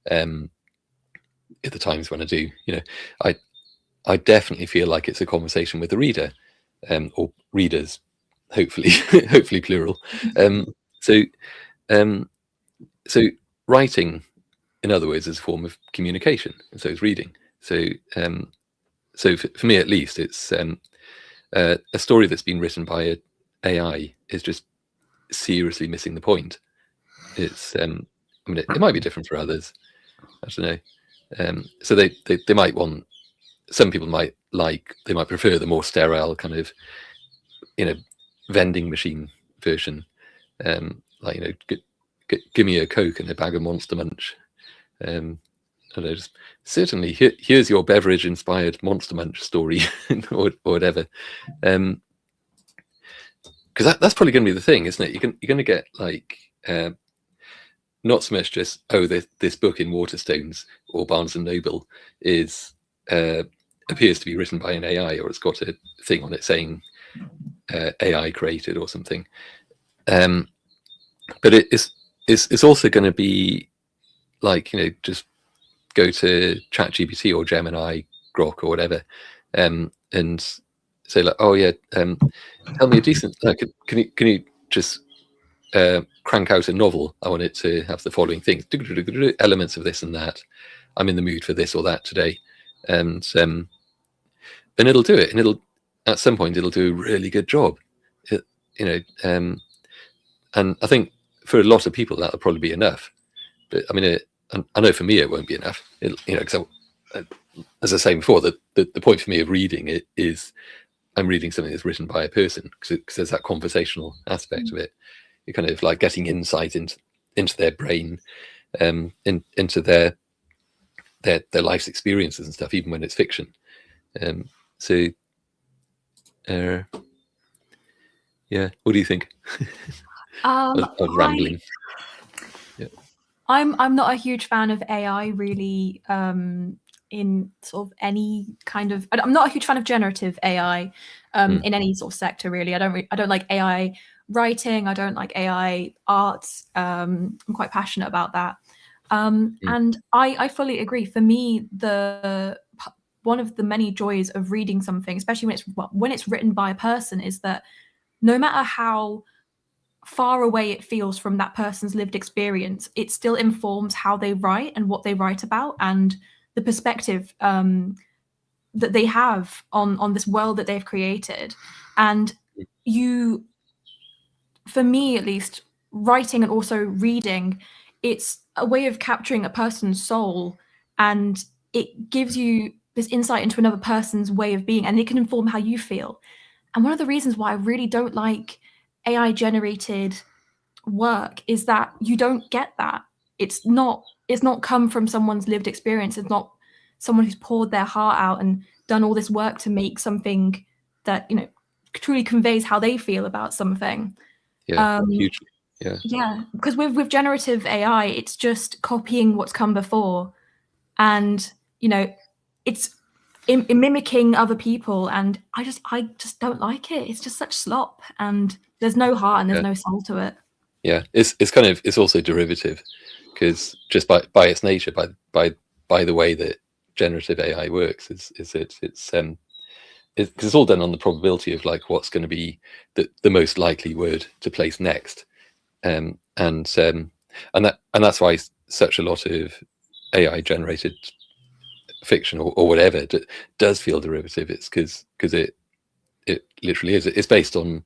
at the times when I do, you know, I definitely feel like it's a conversation with the reader, or readers, hopefully, hopefully plural. So writing, in other words, is a form of communication, and so is reading. So for me, at least, it's a story that's been written by an AI is just seriously missing the point. It's I mean, it might be different for others. I don't know. So they might want. Some people might prefer the more sterile kind of, vending machine version. Like, give me a Coke and a bag of Monster Munch. I don't know, just certainly here's your beverage inspired Monster Munch story or whatever. Because that's probably going to be the thing, isn't it? You're going to get like not so much just this book in Waterstones or Barnes and Noble is appears to be written by an AI, or it's got a thing on it saying AI created or something. But it's also going to be like, just go to ChatGPT or Gemini, Grok or whatever, and say like, oh yeah, tell me a decent. Can you just crank out a novel? I want it to have the following things: elements of this and that. I'm in the mood for this or that today, and it'll do it, and it'll at some point it'll do a really good job. And I think for a lot of people that'll probably be enough. But I mean, I know for me it won't be enough. Because as I was saying before, the point for me of reading it is I'm reading something that's written by a person, because there's that conversational aspect of it. You're kind of like getting insight into their brain, into their life's experiences and stuff, even when it's fiction. Yeah, what do you think? I was rambling. Yeah. I'm not a huge fan of AI really, in sort of any kind of. I'm not a huge fan of generative AI in any sort of sector really. I don't like AI writing. I don't like AI art. I'm quite passionate about that. And I fully agree. For me, one of the many joys of reading something, especially when it's written by a person, is that no matter how far away it feels from that person's lived experience, it still informs how they write and what they write about, and the perspective that they have on this world that they've created. And for me at least, writing and also reading, it's a way of capturing a person's soul, and it gives you this insight into another person's way of being, and it can inform how you feel. And one of the reasons why I really don't like AI generated work is that you don't get that. It's not come from someone's lived experience. It's not someone who's poured their heart out and done all this work to make something that truly conveys how they feel about something. Yeah, hugely. Yeah, because with generative AI, it's just copying what's come before, and it's mimicking other people, and I just don't like it. It's just such slop, and there's no heart and there's no soul to it. Yeah, it's also derivative, because just by its nature, by the way that generative AI works, because it's all done on the probability of like what's going to be the most likely word to place next, and that's why such a lot of AI generated fiction or whatever does feel derivative. It's because it literally is. It's based on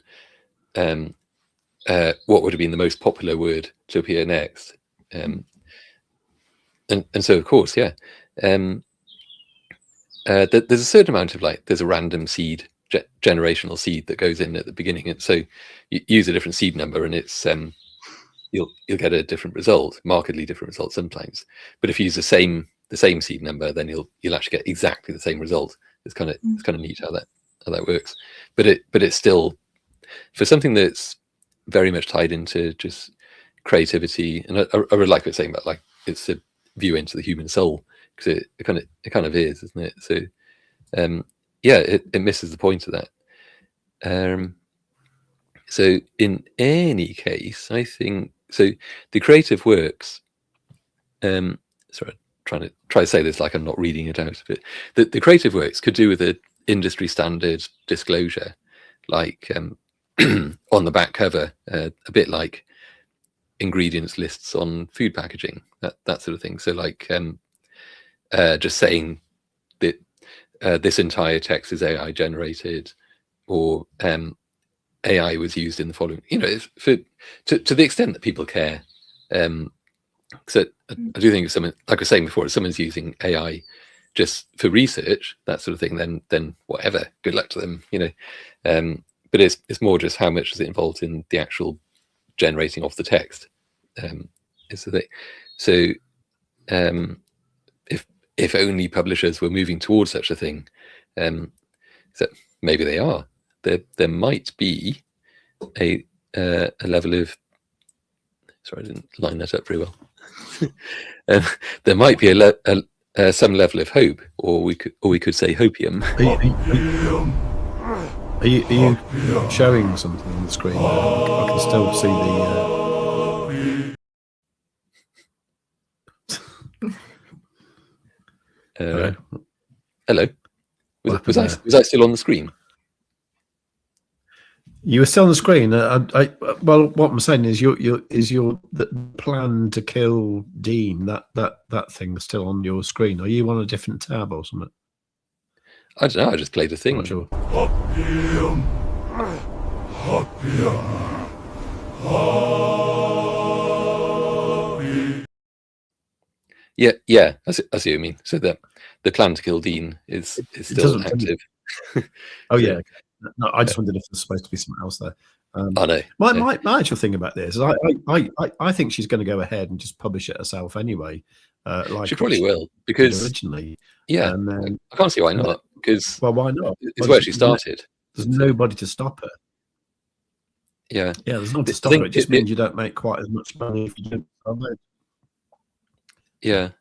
what would have been the most popular word to appear next, and so of course, there's a certain amount of there's a random seed, generational seed that goes in at the beginning, and so you use a different seed number, and it's you'll get a different result, markedly different result sometimes. But if you use the same seed number, then you'll actually get exactly the same result. It's kind of neat how that works. But it's still, for something that's very much tied into just creativity, and I really like what you're saying about like it's a view into the human soul, because it kind of is, isn't it? So it misses the point of that. So in any case, I think so. The creative works. Sorry, try to say this like I'm not reading it out of it. The creative works could do with an industry standard disclosure, like on the back cover, a bit like ingredients lists on food packaging, that sort of thing. So like just saying that this entire text is AI generated, or AI was used in the following, to the extent that people care. So I do think if someone, like I was saying before, if someone's using AI just for research, that sort of thing, then whatever, good luck to them, but it's more just how much is it involved in the actual generating of the text, is the thing. So if only publishers were moving towards such a thing, so maybe they are. There might be a level of, sorry, I didn't line that up very well. There might be some level of hope, or we could say hopium. Are you showing something on the screen? I can still see the. Hello. Was I still on the screen? You were still on the screen. Well, what I'm saying is your plan to kill Dean. That thing is still on your screen. Are you on a different tab or something? I don't know. I just played a thing. I'm not sure. Yeah. I see what you mean. So the plan to kill Dean is still active. Oh yeah. Okay. No, I just wondered if there's supposed to be something else there. I know. My actual thing about this is I think she's going to go ahead and just publish it herself anyway. Like she probably will, because originally. Yeah, and then, I can't see why not. Because why not? It's where she started. There's nobody to stop her. Yeah, there's nobody to stop her. It just means you don't make quite as much money if you don't. Yeah,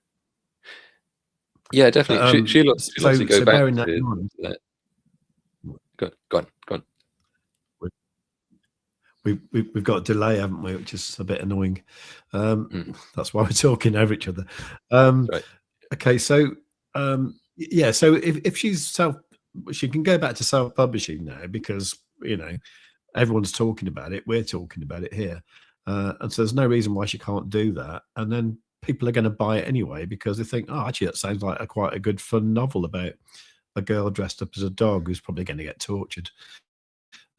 definitely. She'll obviously go back to that. Go on. We've got a delay, haven't we? Which is a bit annoying. That's why we're talking over each other. Right. Okay, so so if she's she can go back to self-publishing now, because everyone's talking about it. We're talking about it here, and so there's no reason why she can't do that. And then people are going to buy it anyway, because they think, oh, actually, that sounds like quite a good fun novel about a girl dressed up as a dog who's probably going to get tortured.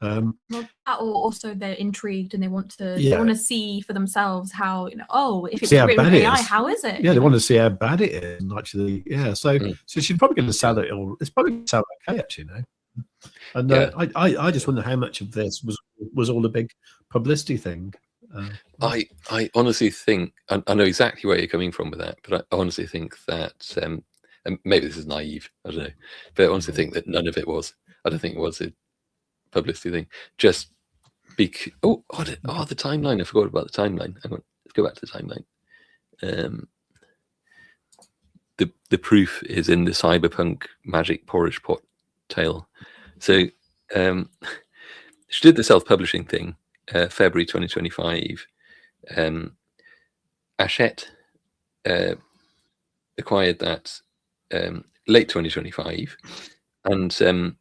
Well, or also they're intrigued and they want to see for themselves how if it's written with AI, how is it? Yeah, they want to see how bad it is. And actually, so she's probably going to sell it all. It's probably going to sell okay, actually, And I just wonder how much of this was all a big publicity thing. I honestly think I know exactly where you're coming from with that, but I honestly think that and maybe this is naive, I don't know, but I honestly think that none of it was. I don't think it was a publicity thing. Just the timeline. I forgot about the timeline. Hang on, let's go back to the timeline. The proof is in the cyberpunk magic porridge pot tale. So she did the self-publishing thing, February 2025. Hachette acquired that late 2025, and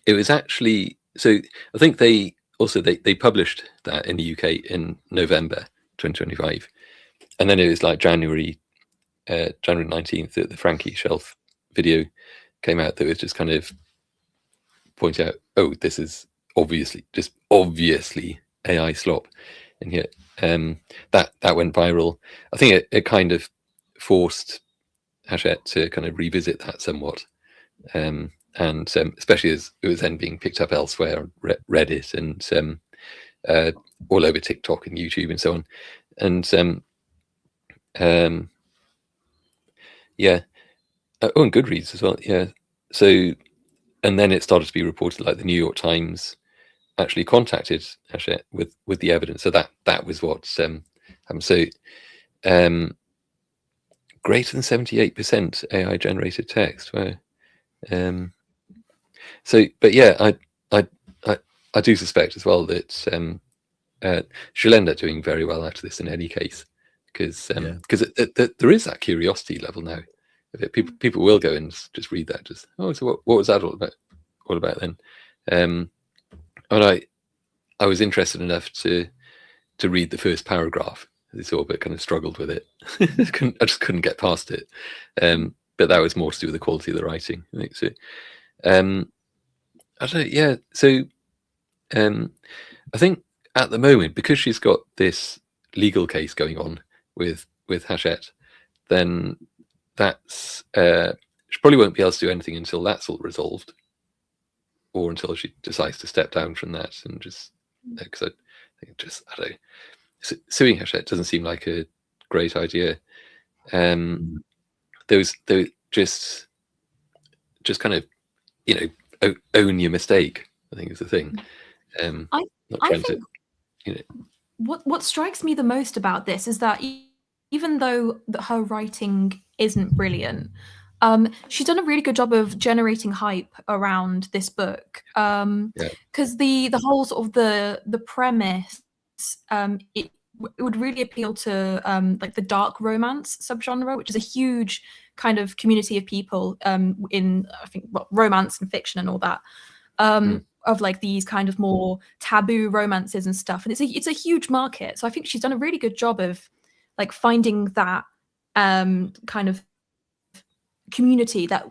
it was actually, so I think they published that in the UK in November 2025, and then it was like January 19th that the Frankie Shelf video came out that was just kind of point out, oh, this is obviously AI slop, and yet that went viral. I think it kind of forced Hachette to kind of revisit that somewhat, and especially as it was then being picked up elsewhere on Reddit and all over TikTok and YouTube and so on, and and Goodreads as well. So, and then it started to be reported, like the New York Times actually contacted Hachette with the evidence. So that was what happened. So greater than 78% AI generated text. Wow. So, but yeah, I do suspect as well that she'll end up doing very well after this in any case. because there is that curiosity level now. People will go and just read that. Just so what was that all about? All about then? And I was interested enough to read the first paragraph. I sort of kind of struggled with it. I just couldn't get past it. But that was more to do with the quality of the writing, I think. So, I don't know. Yeah. So, I think at the moment, because she's got this legal case going on with Hachette, then that's she probably won't be able to do anything until that's all resolved, or until she decides to step down from that and just because I think I don't know, suing Hachette doesn't seem like a great idea. Those just kind of own your mistake, I think is the thing. I think what strikes me the most about this is that even though her writing isn't brilliant, she's done a really good job of generating hype around this book. Because the whole sort of the premise, it would really appeal to like the dark romance subgenre, which is a huge kind of community of people in I think romance and fiction and all that. Of like these kind of more taboo romances and stuff, and it's a huge market. So I think she's done a really good job of like finding that kind of community that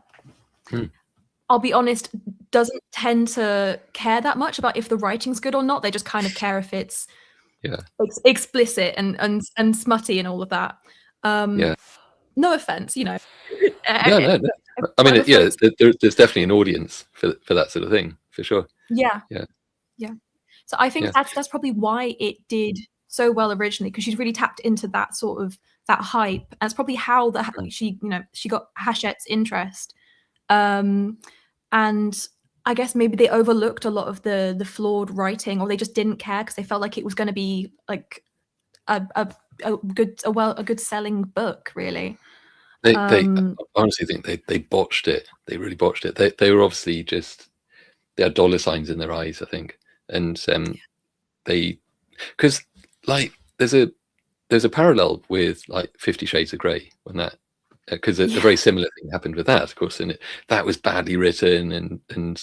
I'll be honest doesn't tend to care that much about if the writing's good or not. They just kind of care if it's explicit and smutty and all of that. No offense, No. I mean, there's definitely an audience for that sort of thing, for sure. Yeah. So I think that's probably why it did so well originally, because she's really tapped into that sort of that hype. And that's probably how she got Hachette's interest. And I guess maybe they overlooked a lot of the flawed writing, or they just didn't care because they felt like it was going to be like a good selling book, really. They honestly think they botched it. They really botched it. They were obviously they had dollar signs in their eyes, I think, and because like there's a parallel with like 50 Shades of Grey when that because a very similar thing happened with that, of course, and that was badly written and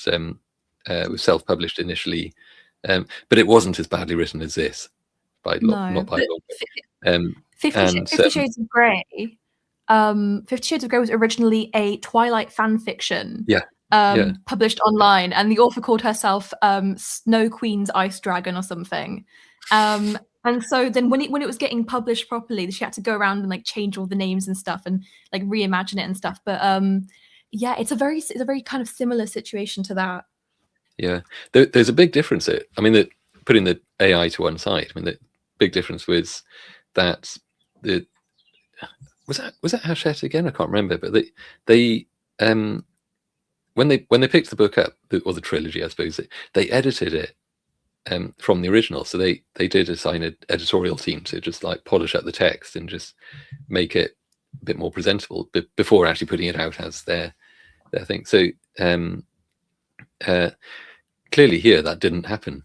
was self-published initially, but it wasn't as badly written as this not by long. 50 Shades of Grey. 50 Shades of Grey was originally a Twilight fan fiction. Published online, and the author called herself Snow Queen's Ice Dragon or something. And so then when it was getting published properly, she had to go around and like change all the names and stuff and like reimagine it and stuff. But it's a very kind of similar situation to that. Yeah, there's a big difference. I mean, putting the AI to one side, I mean, the big difference was that was that Hachette again? I can't remember, but they when they picked the book up, or the trilogy, I suppose, they edited it from the original. So they did assign an editorial team to just like polish up the text and just make it a bit more presentable before actually putting it out as their thing. So clearly here that didn't happen.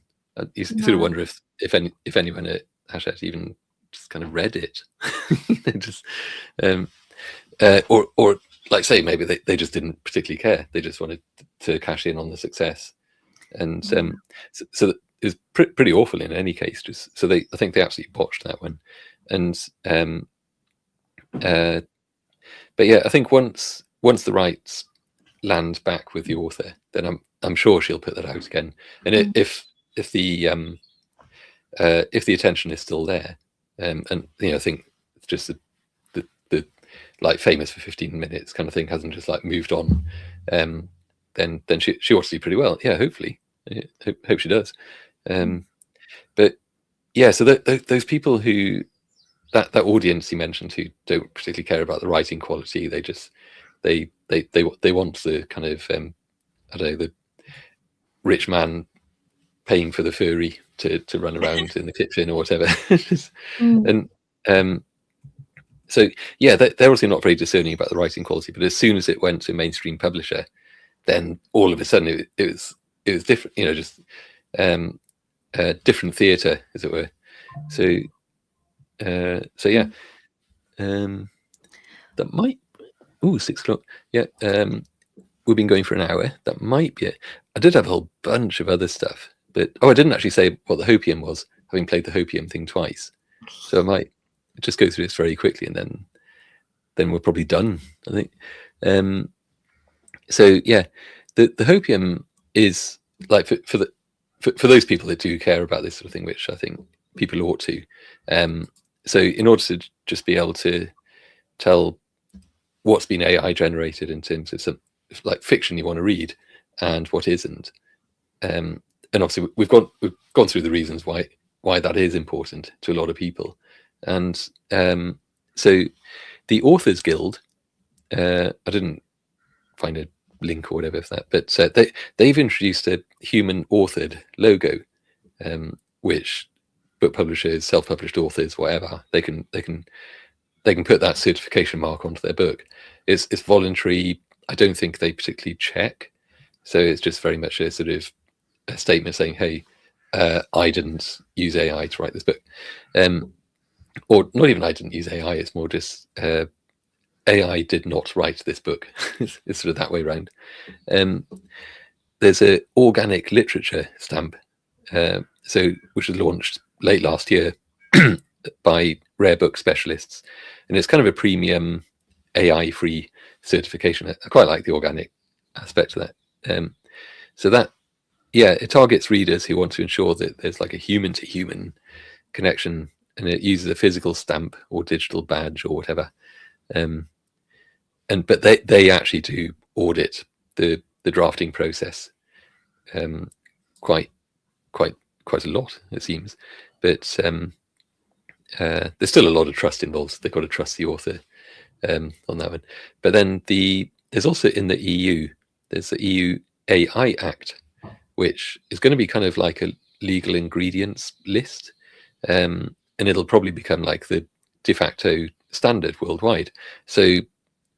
You sort of wonder if anyone at Hachette even just kind of read it, just or like say maybe they just didn't particularly care. They just wanted to cash in on the success, and so it was pretty awful in any case. Just so I think they absolutely botched that one, and but yeah, I think once the rights land back with the author, then I'm sure she'll put that out again. And if the attention is still there, and I think it's just the like famous for 15 minutes kind of thing hasn't just like moved on, then she ought to do pretty well. Yeah, hopefully. Hope she does. But yeah, so those people who that audience you mentioned who don't particularly care about the writing quality, they just they want the kind of I don't know, the rich man paying for the furry to run around in the kitchen or whatever. And so yeah, they're obviously not very discerning about the writing quality, but as soon as it went to a mainstream publisher, then all of a sudden it was different, just different theatre, as it were. So yeah, That might. 6 o'clock. Yeah. We've been going for an hour. That might be it. I did have a whole bunch of other stuff, but I didn't actually say what the hopium was, having played the hopium thing twice. So I might just go through this very quickly, and then we're probably done, I think. So yeah, the hopium is like for those people that do care about this sort of thing, which I think people ought to. So in order to just be able to tell what's been AI generated in terms of some like fiction you want to read and what isn't, and obviously we've gone through the reasons why that is important to a lot of people, and so the Authors Guild, I didn't find a link or whatever for that, but they've introduced a human authored logo, which book publishers, self-published authors, whatever, they can put that certification mark onto their book. It's voluntary. I don't think they particularly check, so it's just very much a sort of a statement saying, hey, I didn't use AI to write this book, or not even I didn't use AI, it's more just AI did not write this book. It's sort of that way around. There's a organic literature stamp, which was launched late last year by rare book specialists, and it's kind of a premium AI free certification. I quite like the organic aspect of that. So that, yeah, it targets readers who want to ensure that there's like a human to human connection, and it uses a physical stamp or digital badge or whatever. But they actually do audit the drafting process quite a lot, it seems. But there's still a lot of trust involved. So they've got to trust the author on that one. But then there's also in the EU, there's the EU AI Act, which is going to be kind of like a legal ingredients list, and it'll probably become like the de facto standard worldwide. So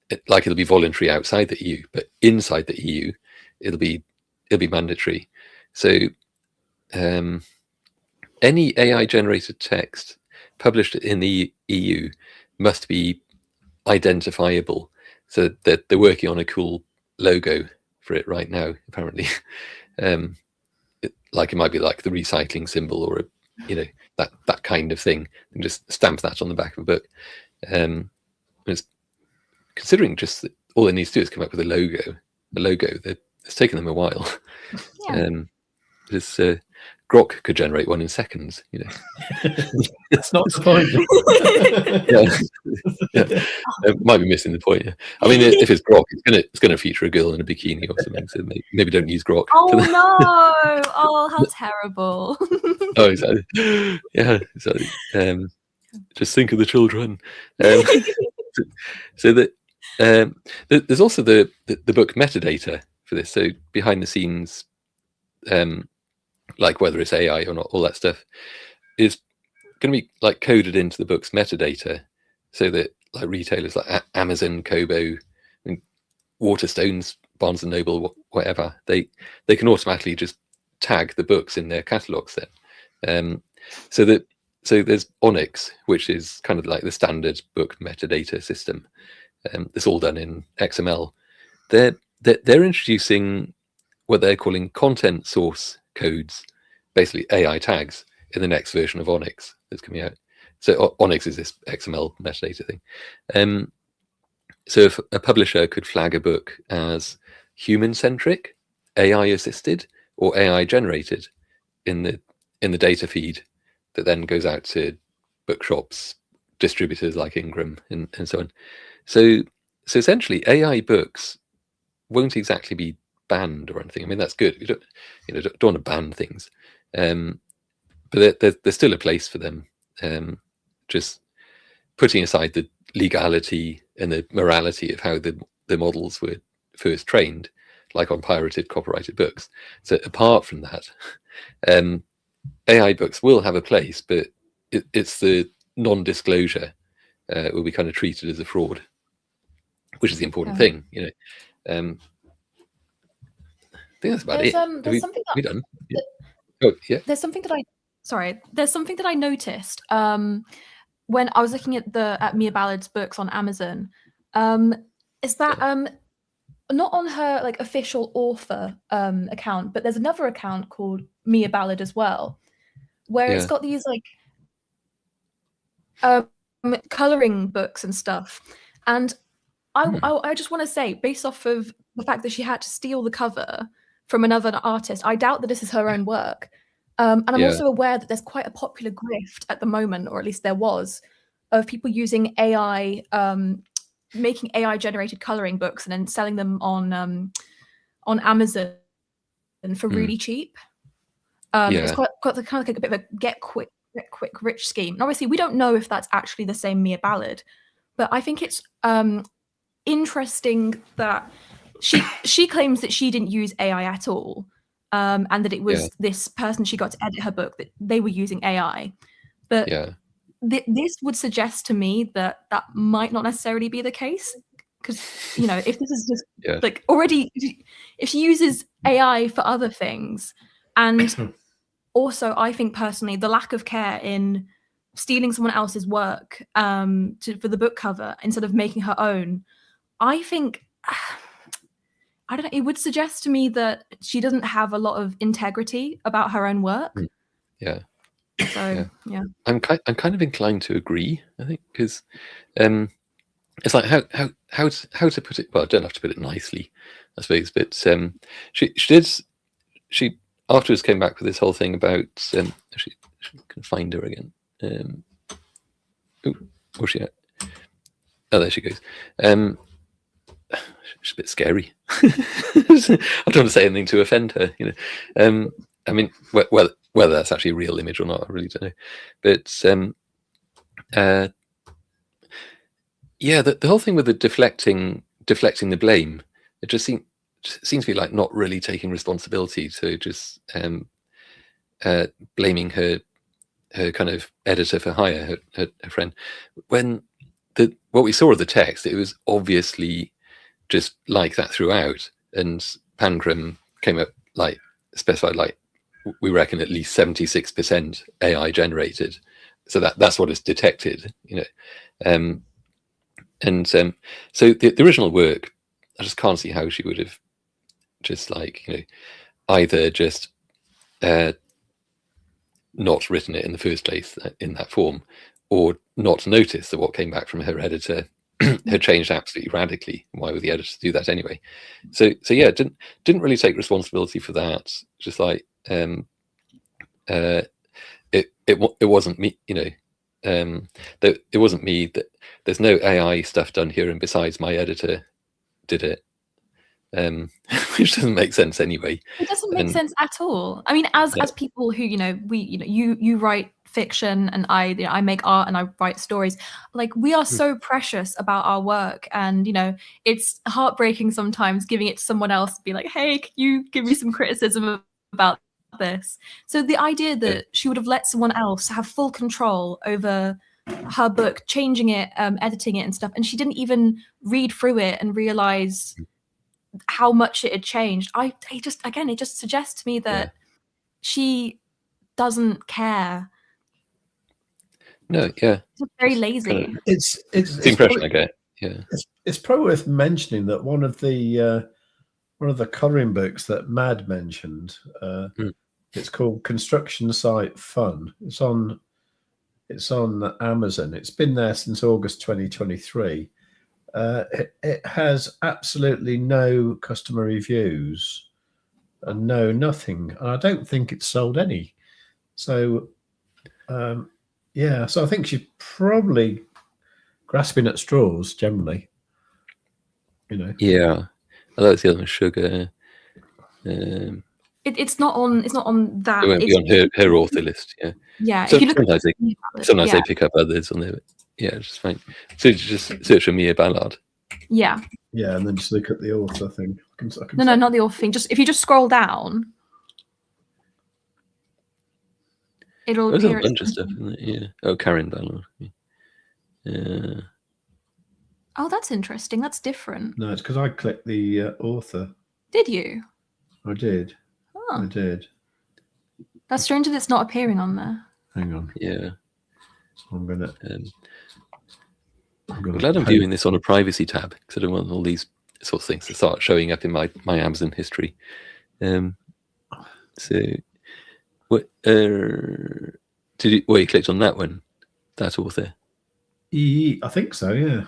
it'll be voluntary outside the EU, but inside the EU, it'll be mandatory. So any AI generated text published in the EU must be identifiable. So that they're working on a cool logo for it right now, apparently. It might be like the recycling symbol, or that kind of thing, and just stamp that on the back of a book. It's considering just that all they need to do is come up with a logo. It's taken them a while. Yeah. Grok could generate one in seconds. It's not the point. Yeah. Might be missing the point. Yeah. I mean, if it's Grok, it's gonna feature a girl in a bikini or something. So maybe don't use Grok. Oh no! Oh, how terrible! Oh, exactly. Yeah, exactly. Just think of the children. So that there's also the book metadata for this. So behind the scenes, like whether it's AI or not, all that stuff is going to be like coded into the book's metadata, so that like retailers like Amazon, Kobo, and Waterstones, Barnes and Noble, whatever, they can automatically just tag the books in their catalogs then. So there's Onyx, which is kind of like the standard book metadata system. It's all done in XML. They're introducing what they're calling content source codes, basically AI tags, in the next version of Onyx that's coming out. So Onyx is this XML metadata thing. So if a publisher could flag a book as human-centric, AI-assisted, or AI-generated in the data feed that then goes out to bookshops, distributors like Ingram, and so on. So essentially, AI books won't exactly be banned or anything. I mean, that's good. You don't want to ban things, but there's still a place for them. Just putting aside the legality and the morality of how the models were first trained, like on pirated, copyrighted books. So apart from that, AI books will have a place, but it's the non-disclosure will be kind of treated as a fraud, which is the important thing. I think that's about it. There's something that, done? Yeah. Oh, yeah. There's something that I noticed when I was looking at Mia Ballard's books on Amazon, is that not on her like official author account, but there's another account called Mia Ballard as well, where it's got these like coloring books and stuff. And I just want to say, based off of the fact that she had to steal the cover from another artist, I doubt that this is her own work. And I'm also aware that there's quite a popular grift at the moment, or at least there was, of people using AI, making AI generated coloring books and then selling them on Amazon for really cheap. It's got the kind of like a bit of a get quick rich scheme. And obviously we don't know if that's actually the same Mia Ballard, but I think it's interesting that she claims that she didn't use AI at all, and that it was this person she got to edit her book that they were using AI. But this would suggest to me that that might not necessarily be the case, because you know, if this is just like already, if she uses AI for other things, and also I think personally the lack of care in stealing someone else's work for the book cover instead of making her own, I think, I don't know, it would suggest to me that she doesn't have a lot of integrity about her own work. So I'm kind of inclined to agree, I think, because it's like how to put it. Well, I don't have to put it nicely, I suppose, but she afterwards came back with this whole thing about she can find her again. Where's she at? Oh, there she goes. She's a bit scary. I don't want to say anything to offend her, you know. I mean, whether that's actually a real image or not, I really don't know. But the whole thing with the deflecting the blame, it just seems to be like not really taking responsibility, to just blaming her kind of editor for hire, her friend. When what we saw of the text, it was obviously just like that throughout, and Pancram came up like specified like we reckon at least 76% AI generated, so that's what is detected, you know. So the original work, I just can't see how she would have just like, you know, either just not written it in the first place in that form, or not noticed that what came back from her editor had changed absolutely radically. Why would the editor do that anyway? So yeah, didn't really take responsibility for that. Just like it wasn't me, you know. It wasn't me. That there's no AI stuff done here, and besides, my editor did it, which doesn't make sense anyway. It doesn't make sense at all. I mean, as people who, you know, you write fiction, and I make art and I write stories. Like, we are so precious about our work, and you know, it's heartbreaking sometimes giving it to someone else to be like, hey, can you give me some criticism about this? So the idea that she would have let someone else have full control over her book, changing it, editing it and stuff, and she didn't even read through it and realize how much it had changed. It just suggests to me that she doesn't care. No, yeah, it's very lazy. Kind of, it's the impression probably, I get. Yeah, it's probably worth mentioning that one of the coloring books that Mad mentioned, it's called Construction Site Fun. It's on Amazon. It's been there since August 2023. It has absolutely no customer reviews and nothing. And I don't think it's sold any. So, so I think she's probably grasping at straws generally. You know. Yeah, I like the other one, Sugar. It's not on that. It won't be on her author list. Yeah. Yeah. So if you look sometimes they pick up others on there. Yeah, it's fine. So just search for Mia Ballard. Yeah. Yeah, and then just look at the author thing. No, not the author thing. Just if you just scroll down, it'll There's appear. a bunch of stuff, isn't it? Yeah. Oh, Karen Ballard. Yeah. Oh, that's interesting. That's different. No, it's because I clicked the author. Did you? I did. Oh. I did. That's strange that it's not appearing on there. Hang on. Yeah. I'm gonna. I'm glad I'm viewing this on a privacy tab because I don't want all these sorts of things to start showing up in my Amazon history. So, what? You clicked on that one? That author? I think so. Yeah.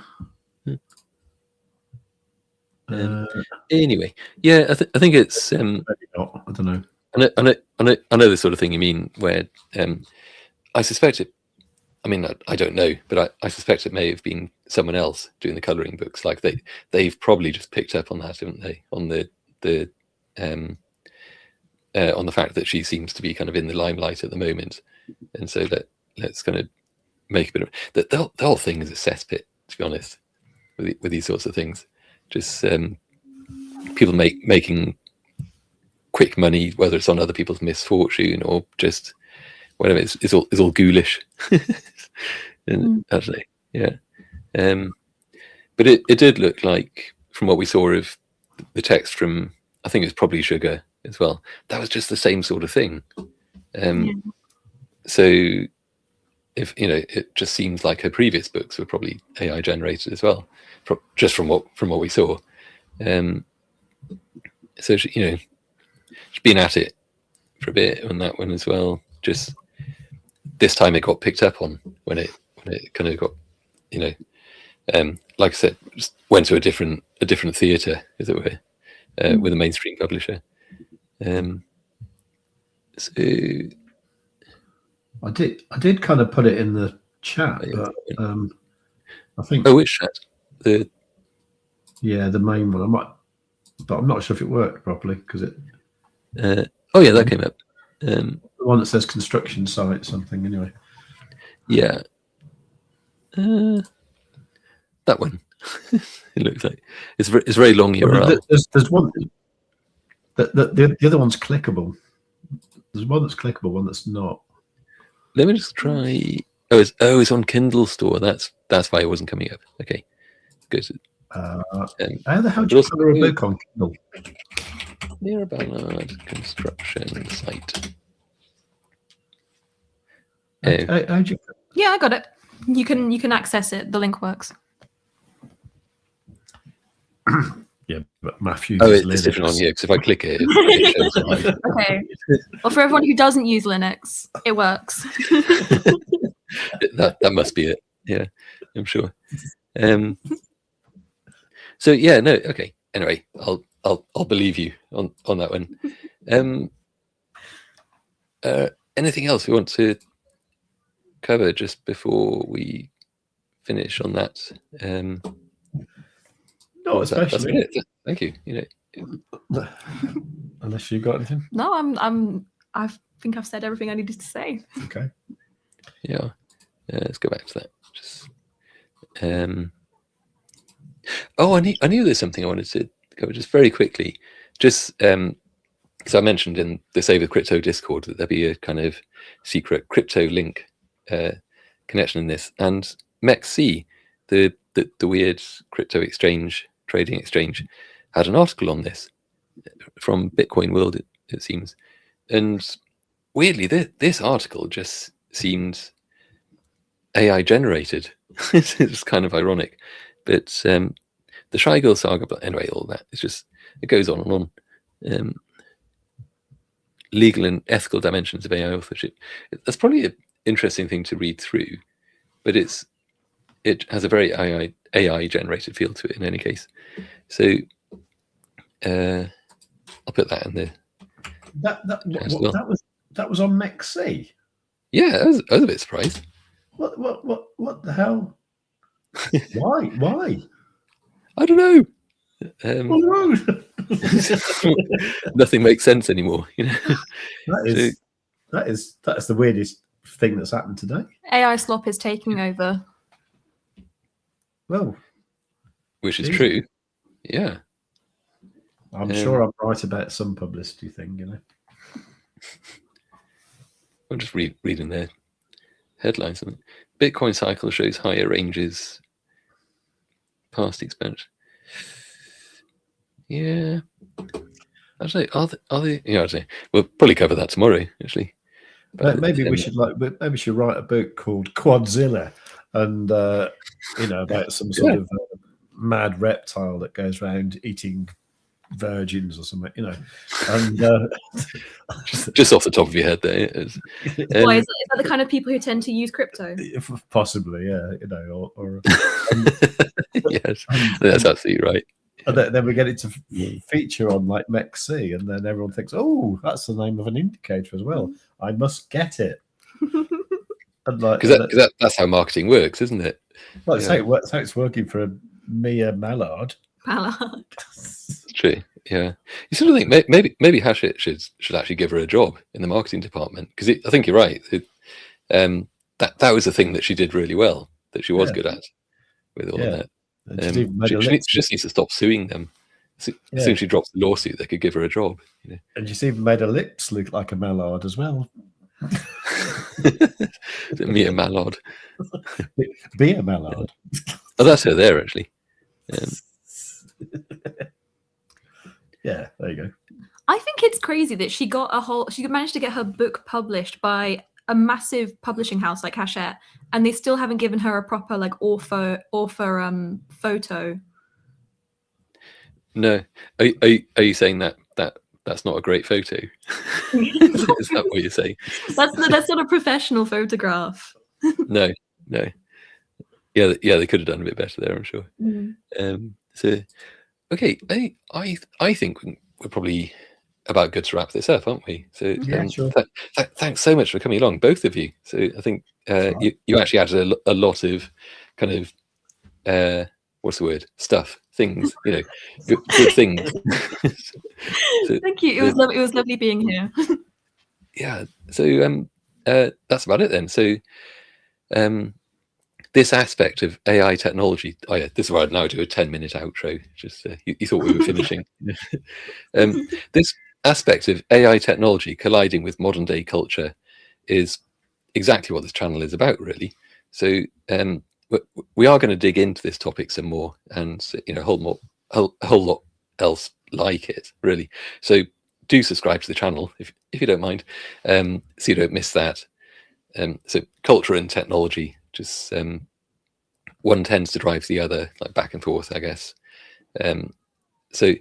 Anyway, yeah, I think it's. Maybe not. I don't know. I know the sort of thing you mean, where I suspect it. I mean, I don't know, but I suspect it may have been someone else doing the colouring books. Like they've probably just picked up on that, haven't they? On the fact that she seems to be kind of in the limelight at the moment, and so let's kind of make a bit of the whole thing is a cesspit, to be honest, with these sorts of things. Just people making quick money, whether it's on other people's misfortune or just whatever. It's all ghoulish. And actually, yeah. But it did look like, from what we saw of the text from, I think it's probably Sugar as well, that was just the same sort of thing. So if it just seems like her previous books were probably AI generated as well, just from what we saw. So she's been at it for a bit on that one as well. Just this time it got picked up on when it kind of got, like I said, just went to a different theatre, as it were, with a mainstream publisher. So I did kind of put it in the chat, but I think. Oh, which chat? The main one. But I'm not sure if it worked properly because it. Oh yeah, that came up. The one that says construction site something anyway. Yeah. That one. It looks like it's very long URL. There's one. The other one's clickable. There's one that's clickable, one that's not. Let me just try. It's on Kindle Store. That's why it wasn't coming up. Okay, good. How the hell do you color a book on Kindle? Near a Ballard construction site. How'd you? Yeah, I got it. You can access it. The link works. Yeah, but Matthew. It's different on here because if I click it, it shows. Okay. Well, for everyone who doesn't use Linux, it works. that must be it. Yeah, I'm sure. So yeah, no, okay. Anyway, I'll believe you on that one. Anything else we want to cover just before we finish on that? No, especially. Thank you. Unless you got anything. No, I think I've said everything I needed to say. Okay. Yeah. Let's go back to that. Just. I knew there's something I wanted to cover just very quickly. Just because I mentioned in the Save with Crypto Discord that there'd be a kind of secret crypto link connection in this, and MEXC, the weird crypto exchange, trading exchange, had an article on this from Bitcoin World, it seems. And weirdly, this article just seemed AI generated. It's kind of ironic. But the Shy Girl saga, but anyway, all that, it goes on and on. Legal and ethical dimensions of AI authorship. That's probably an interesting thing to read through, but it has a very AI generated feel to it in any case. So I'll put that in there. That was on MEXC. Yeah, I was a bit surprised. What the hell? Why? I don't know. Oh, no. Nothing makes sense anymore. That is the weirdest thing that's happened today. AI slop is taking over. Well, which is true. Yeah. I'm sure I'm right about some publicity thing, I'm just reading their headlines. Bitcoin cycle shows higher ranges past expansion. Yeah. Actually, are they? Yeah, actually, we'll probably cover that tomorrow. Actually, Maybe we should write a book called Quadzilla, and about some sort of mad reptile that goes around eating virgins or something, and just off the top of your head there. Why is that the kind of people who tend to use crypto? Possibly, yeah, or yes, that's absolutely right. And then we get it to feature on like MEXC, and then everyone thinks, oh, that's the name of an indicator as well. I must get it. Because that's how marketing works, isn't it? Well, it's how it's working for Mia Mallard. It's true. Yeah, you sort of think maybe Hachette should actually give her a job in the marketing department, because I think you're right. That was the thing that she did really well, that she was good at with all of that. She just needs to stop suing them. As soon as she drops the lawsuit, they could give her a job. And she's even made her lips look like a mallard as well. Mia Mallard. Be a mallard. Oh, that's her there, actually. Yeah, there you go. I think it's crazy that she managed to get her book published by a massive publishing house like Hachette, and they still haven't given her a proper like author photo. No, are you saying that's not a great photo? Is that what you're saying? That's not a professional photograph. No. Yeah, they could have done a bit better there, I'm sure. So, okay, I think we're probably about good to wrap this up, aren't we? So, sure. Thanks so much for coming along, both of you. So, I think you actually added a lot of kind of what's the word? Things, good things. So, thank you. It was lovely being here. Yeah. So that's about it then. So this aspect of AI technology. Oh yeah, this is where I'd now do a 10-minute outro. Just you thought we were finishing. This aspect of AI technology colliding with modern day culture is exactly what this channel is about, really. So we are going to dig into this topic some more, and a whole lot else like it, really. So do subscribe to the channel if you don't mind, so you don't miss that. So culture and technology, just one tends to drive the other, like back and forth, I guess. So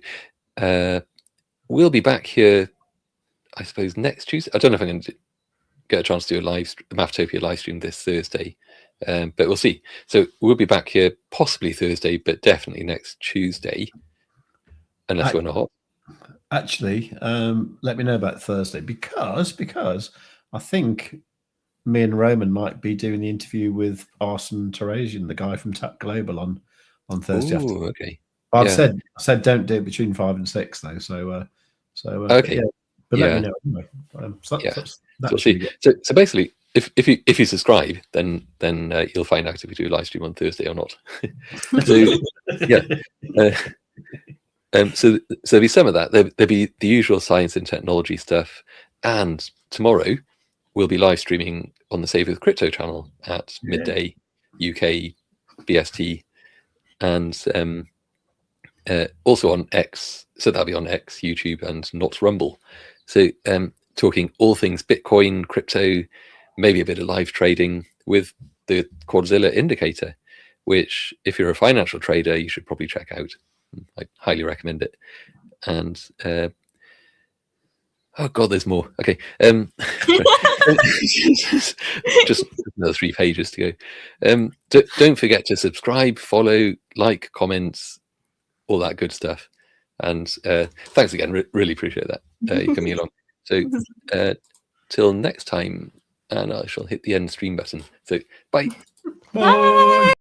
we'll be back here, I suppose, next Tuesday. I don't know if I'm going to get a chance to do a Mafftopia live stream this Thursday, but we'll see. So we'll be back here possibly Thursday, but definitely next Tuesday, unless we're not. Actually, let me know about Thursday, because I think me and Roman might be doing the interview with Arsen Teresian, the guy from Tap Global, on Thursday afternoon. Okay. But I said don't do it between 5 and 6 though. So okay. Yeah. But let me know anyway. So basically, if you subscribe, then you'll find out if we do a live stream on Thursday or not. So so there'll be some of that. There'll be the usual science and technology stuff, and tomorrow we'll be live streaming on the Save with Crypto channel at midday UK BST, and also on X. So that'll be on X, YouTube, and not Rumble. So talking all things Bitcoin, crypto, maybe a bit of live trading with the Quadzilla indicator, which if you're a financial trader, you should probably check out. I highly recommend it. And oh god, there's more. Okay, just another 3 pages to go. Don't forget to subscribe, follow, like, comments, all that good stuff. And thanks again. Really appreciate that you coming along. So till next time, and I shall hit the end stream button. So bye. Bye.